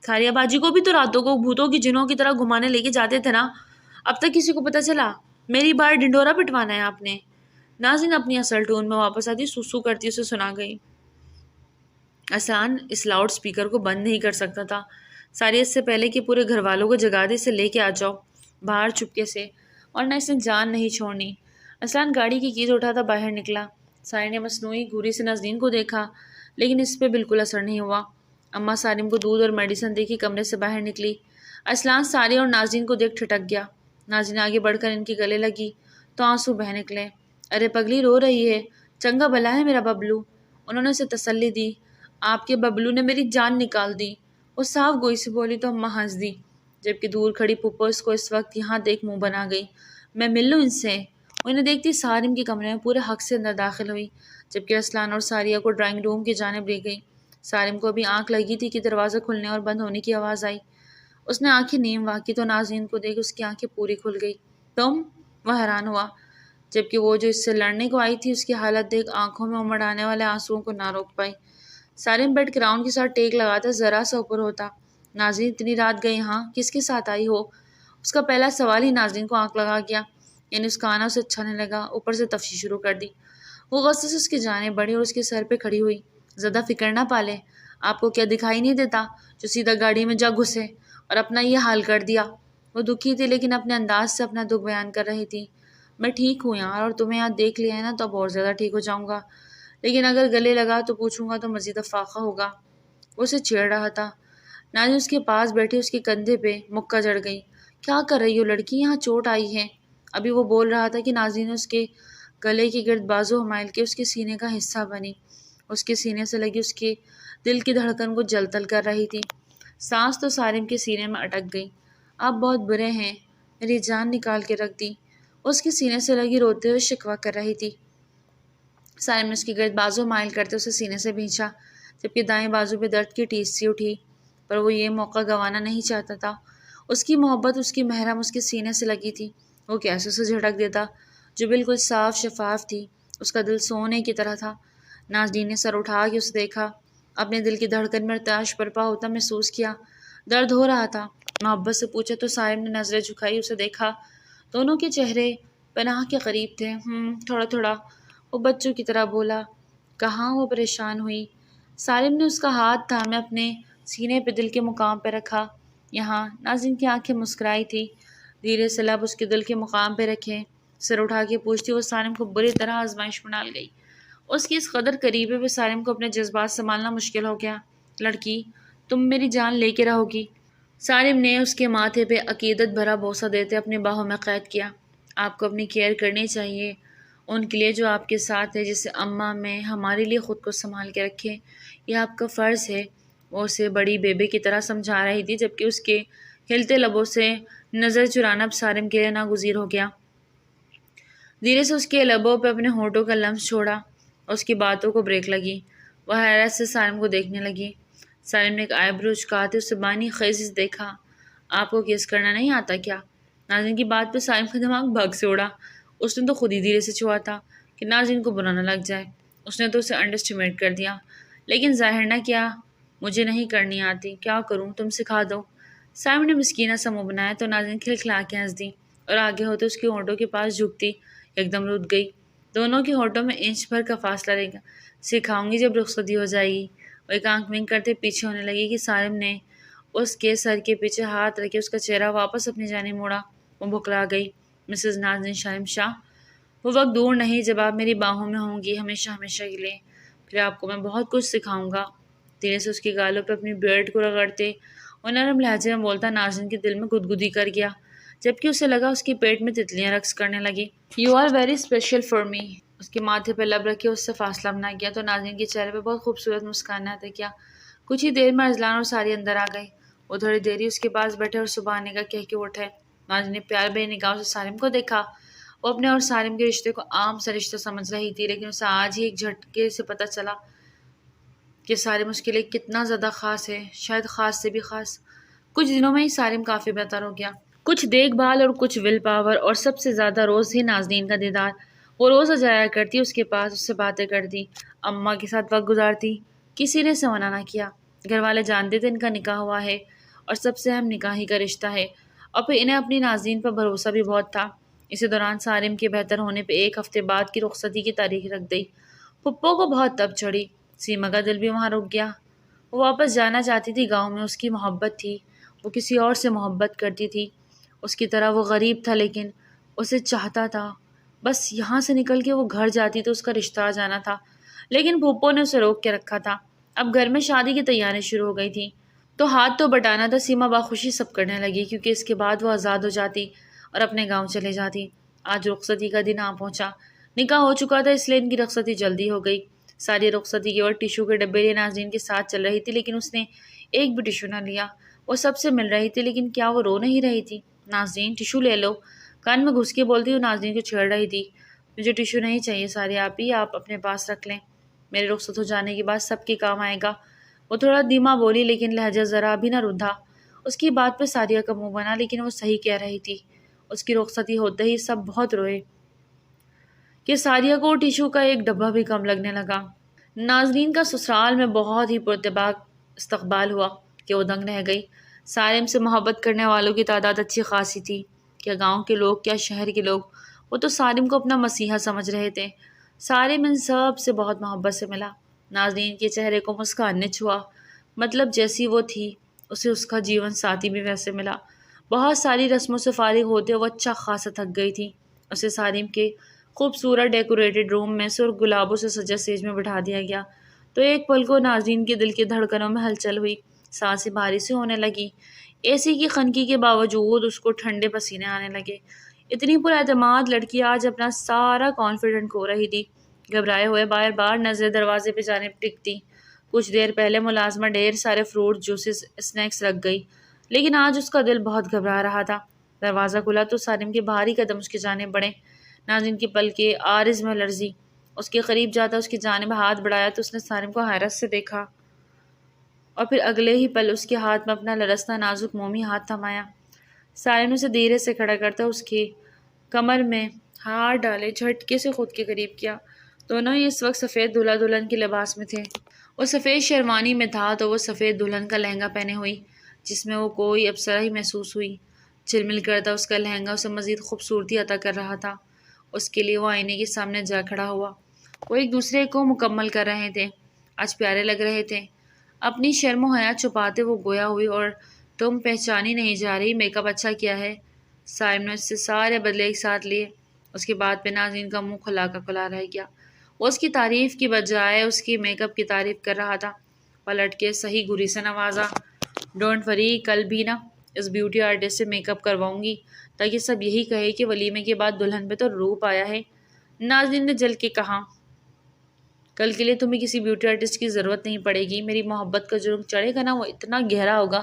ساریہ باجی کو بھی تو راتوں کو بھوتوں کی جنوں کی طرح گھمانے لے کے جاتے تھے نا، اب تک کسی کو پتہ چلا؟ میری بار ڈنڈورا پٹوانا ہے آپ نے؟ ناظرین اپنی اصل ٹون میں واپس آتی سوسو کرتی اسے سنا گئی۔ ارسلان اس لاؤڈ سپیکر کو بند نہیں کر سکتا تھا۔ ساریہ اس سے پہلے کہ پورے گھر والوں کو جگا دے اسے لے کے آ جاؤ باہر چپکے سے، ورنہ اس نے جان نہیں چھوڑنی۔ ارسلان گاڑی کی کیز اٹھاتا باہر نکلا۔ ساریہ نے مصنوعی گھوری سے ناظرین کو دیکھا، لیکن اس پہ بالکل اثر نہیں ہوا۔ اماں سارم کو دودھ اور میڈیسن دے کے کمرے سے باہر نکلی۔ ارسلان ساریہ اور ناظرین کو دیکھ ٹھٹک گیا۔ ناظرین آگے بڑھ کر ان کے گلے لگی تو آنسو بہہ نکلے۔ ارے پگلی رو رہی ہے، چنگا بھلا ہے میرا ببلو، انہوں نے اسے تسلی دی۔ آپ کے ببلو نے میری جان نکال دی، وہ صاف گوئی سے بولی تو اماں ہنس دی، جبکہ دور کھڑی پھپھو اس کو اس وقت یہاں دیکھ منہ بنا گئی۔ میں مل لوں ان سے؟ انہیں دیکھتی سارم کے کمرے میں پورے حق سے اندر داخل ہوئی، جبکہ ارسلان اور ساریہ کو ڈرائنگ روم کی جانب لے گئی۔ سارم کو ابھی آنکھ لگی تھی کہ دروازہ کھلنے اور بند ہونے کی آواز آئی۔ اس نے آنکھیں نیم واقعی تو ناظرین کو دیکھ اس کی آنکھیں پوری کھل گئی۔ تم؟ وہ حیران ہوا، جبکہ وہ جو اس سے لڑنے کو آئی تھی اس کی حالت دیکھ آنکھوں میں امڑ آنے والے آنسوؤں کو نہ روک پائی۔ سارم بیٹھ کراؤن کے ساتھ ٹیک لگاتا ذرا سا اوپر ہوتا۔ ناظرین اتنی رات گئے ہاں کس کے ساتھ آئی ہو؟ اس کا پہلا سوال ہی ناظرین کو آنکھ لگا گیا، یعنی اس کا آنا اسے اچھا نہیں لگا۔ اوپر سے تفتیش شروع کر دی۔ وہ غصے سے اس کی جانب بڑھی اور اس کے سر پہ کھڑی ہوئی۔ زیادہ فکر نہ پالے، آپ کو کیا دکھائی نہیں دیتا جو سیدھا گاڑی میں جا گھسے اور اپنا یہ حال کر دیا؟ وہ دکھی تھی لیکن اپنے انداز سے اپنا دکھ بیان کر رہی تھی۔ میں ٹھیک ہوں یار، اور تمہیں یہاں دیکھ لیا ہے نا تو اب اور زیادہ ٹھیک ہو جاؤں گا، لیکن اگر گلے لگا تو پوچھوں گا تو مزید افاقہ ہوگا۔ وہ اسے چھیڑ رہا تھا۔ ناظرین اس کے پاس بیٹھی اس کے کندھے پہ مکہ جڑ گئی۔ کیا کر رہی ہو لڑکی، یہاں چوٹ آئی ہے؟ ابھی وہ بول رہا تھا کہ ناظرین نے اس کے گلے کے گرد بازو حمائل کے اس کے سینے کا حصہ بنی، اس کے سینے سے لگی اس کے دل کی دھڑکن کو جل تل کر رہی تھی۔ سانس تو سارم کے سینے میں اٹک گئی۔ آپ بہت برے ہیں، میری جان نکال کے رکھ دی، اس کے سینے سے لگی روتے ہوئے شکوہ کر رہی تھی۔ سارم نے اس کے گرد بازو مائل کرتے اسے سینے سے بھینچا، جبکہ دائیں بازو پہ درد کی ٹیس سی اٹھی، پر وہ یہ موقع گنوانا نہیں چاہتا تھا۔ اس کی محبت، اس کی محرم اس کے سینے سے لگی تھی، وہ کیسے اسے جھٹک دیتا جو بالکل صاف شفاف تھی۔ اس کا دل سونے کی طرح تھا۔ ناظرین نے سر اٹھا کے اسے دیکھا، اپنے دل کی دھڑکن میں ارتعاش برپا ہوتا محسوس کیا، درد ہو رہا تھا۔ محبت سے پوچھا تو سارم نے نظریں جھکائی اسے دیکھا، دونوں کے چہرے پناہ کے قریب تھے۔ تھوڑا تھوڑا، وہ بچوں کی طرح بولا۔ کہاں؟ وہ پریشان ہوئی۔ سارم نے اس کا ہاتھ تھامے اپنے سینے پہ دل کے مقام پہ رکھا۔ یہاں ناظرین کی آنکھیں مسکرائی تھی، دھیرے سے لب اس کے دل کے مقام پہ رکھے، سر اٹھا کے پوچھتی وہ سارم کو بری طرح آزمائش میں ڈال گئی۔ اس کی اس قدر قریبے پہ سارم کو اپنے جذبات سنبھالنا مشکل ہو گیا۔ لڑکی، تم میری جان لے کے رہو گی؟ سارم نے اس کے ماتھے پہ عقیدت بھرا بوسہ دیتے اپنی باہوں میں قید کیا۔ آپ کو اپنی کیئر کرنی چاہیے ان کے لیے جو آپ کے ساتھ ہے، جسے اماں میں ہمارے لیے خود کو سنبھال کے رکھیں، یہ آپ کا فرض ہے۔ وہ اسے بڑی بیبے کی طرح سمجھا رہی تھی، جبکہ اس کے ہلتے لبوں سے نظر چرانا اب سارم کے لیے ناگزیر ہو گیا۔ دھیرے سے اس کے لبوں پہ اپنے ہونٹوں کا لمس چھوڑا اور اس کی باتوں کو بریک لگی۔ وہ حیرت سے سارم کو دیکھنے لگی۔ سارم نے ایک آئی برو اچکاتے اسے بانی خیزی سے دیکھا۔ آپ کو کیس کرنا نہیں آتا کیا؟ ناظرین کی بات پہ سارم کا دماغ بھگ سے اڑا۔ اس نے تو خود ہی دھیرے سے چھوا تھا کہ ناظرین کو برا نہ لگ جائے، اس نے تو اسے انڈرسٹیمیٹ کر دیا، لیکن ظاہر نہ کیا مجھے نہیں کرنی آتی، کیا کروں، تم سکھا دو۔ سارم نے مسکینہ سا منہ بنایا تو ناظرین کھلکھلا کے ہنس دی اور آگے ہوتے اس کے ہونٹوں کے پاس جھکتی ایک دم رک گئی۔ دونوں کے ہونٹوں میں انچ بھر کا فاصلہ رہے گا۔ سکھاؤں گی جب رخصتی ہو جائے گی۔ وہ ایک آنکھ ونک کرتے پیچھے ہونے لگی کہ سارم نے اس کے سر کے پیچھے ہاتھ رکھے اس کا چہرہ واپس اپنی جانب موڑا۔ وہ بھکلا گئی۔ مسز ناظرین شارم شاہ، وہ وقت دور نہیں جب آپ میری باہوں میں ہوں گی، ہمیشہ ہمیشہ کے لیے، پھر آپ کو میں بہت کچھ سکھاؤں گا۔ دھیرے سے اس کے گالوں پہ اپنی بیئرڈ کو رگڑتے اور نرم لہجے میں بولتا ناظرین کے دل میں گدگدی کر گیا، جبکہ اسے لگا اس کے پیٹ میں تتلیاں رقص کرنے لگی۔ You are very special for me. اس کے ماتھے پہ لب رکھے اس سے فاصلہ بنا گیا تو ناظرین کے چہرے پہ بہت خوبصورت مسکان آتا کیا۔ کچھ ہی دیر میں ارسلان اور ساری اندر آ گئے۔ وہ تھوڑی دیر ہی اس کے پاس بیٹھے اور صبح آنے کا کہہ کے اٹھے۔ ناظرین نے پیار بھری نگاہوں سے سالم کو دیکھا۔ وہ اپنے اور سالم کے رشتے کو عام سا رشتہ سمجھ رہی تھی، لیکن اسے آج ہی ایک جھٹکے سے پتہ چلا کہ سالم اس کے لیے کتنا زیادہ خاص ہے، شاید خاص سے بھی خاص۔ کچھ دنوں میں ہی سالم کافی بہتر ہو گیا، کچھ دیکھ بھال اور کچھ ول پاور، اور سب سے زیادہ روز ہی ناظرین کا دیدار۔ وہ روز جایا کرتی اس کے پاس، اس سے باتیں کرتی، اماں کے ساتھ وقت گزارتی۔ کسی نے اسے منع نہ کیا، گھر والے جانتے تھے ان کا نکاح ہوا ہے اور سب سے اہم نکاحی کا رشتہ ہے، اور پھر انہیں اپنی ناظرین پر بھروسہ بھی بہت تھا۔ اسی دوران سالم کے بہتر ہونے پہ 1 ہفتے بعد کی رخصتی کی تاریخ رکھ دی۔ پھپھو کو بہت تب چڑھی، سیما کا دل بھی وہاں رک گیا۔ وہ واپس جانا چاہتی تھی گاؤں میں، اس کی محبت تھی، وہ کسی اور سے محبت کرتی تھی، اس کی طرح وہ غریب تھا لیکن اسے چاہتا تھا۔ بس یہاں سے نکل کے وہ گھر جاتی تو اس کا رشتہ آ جانا تھا، لیکن پھپھو نے اسے روک کے رکھا تھا۔ اب گھر میں شادی کی تیاری شروع ہو گئی تھی، تو ہاتھ تو بٹانا تھا۔ سیما باخوشی سب کرنے لگی کیونکہ اس کے بعد وہ آزاد ہو جاتی اور اپنے گاؤں چلے جاتی۔ آج رخصتی کا دن آ پہنچا، نکاح ہو چکا تھا اس لیے ان کی رخصتی جلدی ہو گئی۔ ساری رخصتی کے وقت ٹیشو کے ڈبے لیے ناظرین کے ساتھ چل رہی تھی، لیکن اس نے ایک بھی ٹیشو نہ لیا۔ وہ سب سے مل رہی تھی لیکن کیا وہ رو نہیں رہی تھی؟ ناظرین ٹیشو لے لو، کان میں گھس کے بولتی، وہ ناظرین کو چھیڑ رہی تھی۔ مجھے ٹیشو نہیں چاہیے ساری آپی، آپ اپنے پاس رکھ لیں، میرے رخصت ہو جانے کے بعد سب کے کام آئے گا۔ وہ تھوڑا دھیما بولی لیکن لہجہ ذرا بھی نہ رودھا۔ اس کی بات پہ ساریہ کا منہ بنا، لیکن وہ صحیح کہہ رہی تھی۔ اس کی رخصتی ہوتے ہی سب بہت روئے کہ ساریہ کو ٹیشو کا ایک ڈبہ بھی کم لگنے لگا۔ ناظرین کا سسرال میں بہت ہی پراتباق استقبال ہوا کہ وہ دنگ رہ گئی۔ سالم سے محبت کرنے والوں کی تعداد اچھی خاصی تھی، کیا گاؤں کے لوگ کیا شہر کے لوگ، وہ تو سالم کو اپنا مسیحا سمجھ رہے تھے۔ سالم ان سب سے بہت محبت سے ملا۔ ناظرین کے چہرے کو مسکان نے چھوا، مطلب جیسی وہ تھی اسے اس کا جیون ساتھی بھی ویسے ملا۔ بہت ساری رسموں سے فارغ ہوتے وہ اچھا خاصا تھک گئی تھی۔ اسے سالم کے خوبصورت ڈیکوریٹڈ روم میں سرخ گلابوں سے سجا سیج میں بٹھا دیا گیا تو ایک پل کو ناظرین کے دل کی دھڑکنوں میں ہلچل ہوئی، سانسیں بھاری سی ہونے لگی۔ اے سی کی خنکی کے باوجود اس کو ٹھنڈے پسینے آنے لگے۔ اتنی پر اعتماد لڑکی آج اپنا سارا کانفیڈنٹ کھو رہی تھی۔ گھبرائے ہوئے بار بار نظریں دروازے پہ جانب ٹکتی۔ کچھ دیر پہلے ملازمہ ڈھیر سارے فروٹ جوسز اسنیکس رکھ گئی، لیکن آج اس کا دل بہت گھبرا رہا تھا۔ دروازہ کھلا تو سالم کے بھاری قدم اس کی جانب بڑھے۔ ناظرین کی پلکیں عارض میں لرزی، اس کے قریب جاتا اس کی جانب ہاتھ بڑھایا تو اس نے سالم کو حیرت سے دیکھا اور پھر اگلے ہی پل اس کے ہاتھ میں اپنا لرزتا نازک مومی ہاتھ تھمایا۔ سالم نے اسے دھیرے سے کھڑا کرتا اس کی کمر میں ہاتھ ڈالے جھٹکے سے خود کے قریب کیا۔ دونوں ہی اس وقت سفید دلہا دلہن کے لباس میں تھے۔ وہ سفید شیروانی میں تھا تو وہ سفید دلہن کا لہنگا پہنے ہوئی، جس میں وہ کوئی ابصرہ ہی محسوس ہوئی۔ جھلمل کرتا اس کا لہنگا اسے مزید خوبصورتی عطا کر رہا تھا۔ اس کے لیے وہ آئینے کے سامنے جا کھڑا ہوا۔ وہ ایک دوسرے کو مکمل کر رہے تھے، آج پیارے لگ رہے تھے۔ اپنی شرم و حیا چھپاتے وہ گویا ہوئی، اور تم پہچانی نہیں جا رہی، میک اپ اچھا کیا ہے۔ سالم نے اس سے سارے بدلے ایک ساتھ لیے۔ اس کے بعد پہ ناظرین کا منہ کھلا کا کھلا رہ گیا۔ وہ اس کی تعریف کی بجائے اس کی میک اپ کی تعریف کر رہا تھا۔ پلٹ کے صحیح گری سے نوازا، ڈونٹ وری، کل بھی نا اس بیوٹی آرٹسٹ سے میک اپ کرواؤں گی تاکہ سب یہی کہے کہ ولیمے کے بعد دلہن پہ تو روپ آیا ہے۔ ناظرین نے جل کے کہا، کل کے لیے تمہیں کسی بیوٹی آرٹسٹ کی ضرورت نہیں پڑے گی۔ میری محبت کا جرم چڑھے گا نا وہ اتنا گہرا ہوگا،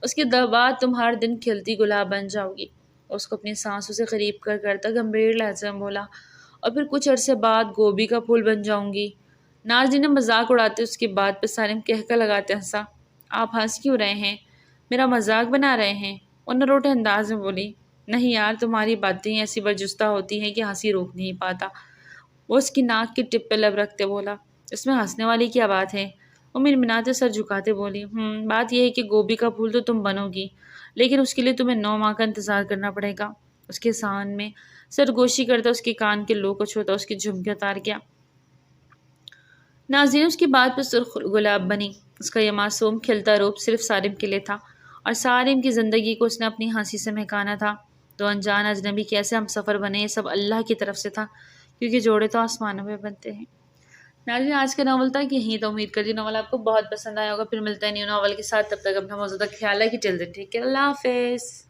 اس کے بعد تم ہر دن کھلتی گلاب بن جاؤ گی۔ اس کو اپنی سانسوں سے قریب کر کرتا گمبھیر لہجے میں بولا، اور پھر کچھ عرصے بعد گوبھی کا پھول بن جاؤں گی۔ ناظرین نے مذاق اڑاتے اس کی بات پہ سالم کہکا لگاتے ہنسا۔ آپ ہنس کیوں رہے ہیں؟ میرا مذاق بنا رہے ہیں؟ وہ نروٹے انداز میں بولی، نہیں یار، تمہاری باتیں ایسی برجستہ ہوتی ہیں کہ ہنسی روک نہیں پاتا۔ وہ اس کی ناک کی ٹپ پہ لب رکھتے بولا، اس میں ہنسنے والی کیا بات ہے؟ وہ منمناتے سر جھکاتے بولی، بات یہ ہے کہ گوبھی کا پھول تو تم بنو گی، لیکن اس کے لیے تمہیں 9 ماہ کا انتظار کرنا پڑے گا۔ اس کے سان میں سرگوشی کرتا اس کے کان کے لو کو چھوتا اس کی جھمکے اتار گیا۔ ناظرین اس کی بات پہ سرخ گلاب بنی۔ اس کا یہ معصوم کھلتا روپ صرف سالم کے لیے تھا، اور سالم کی زندگی کو اس نے اپنی ہنسی سے مہکانا تھا۔ دو انجان اجنبی کیسے ہم سفر بنے، یہ سب اللہ کی طرف سے تھا، کیونکہ جوڑے تو آسمانوں میں بنتے ہیں۔ ناظرین آج کا ناول تک یہیں تو امید کرتی ہوں ناول آپ کو بہت پسند آیا ہوگا۔ پھر ملتے ہیں نیو ناول کے ساتھ، تب تک اپنا بہت زیادہ خیال ہے کہ ٹل دن ٹھیک ہے، اللہ حافظ۔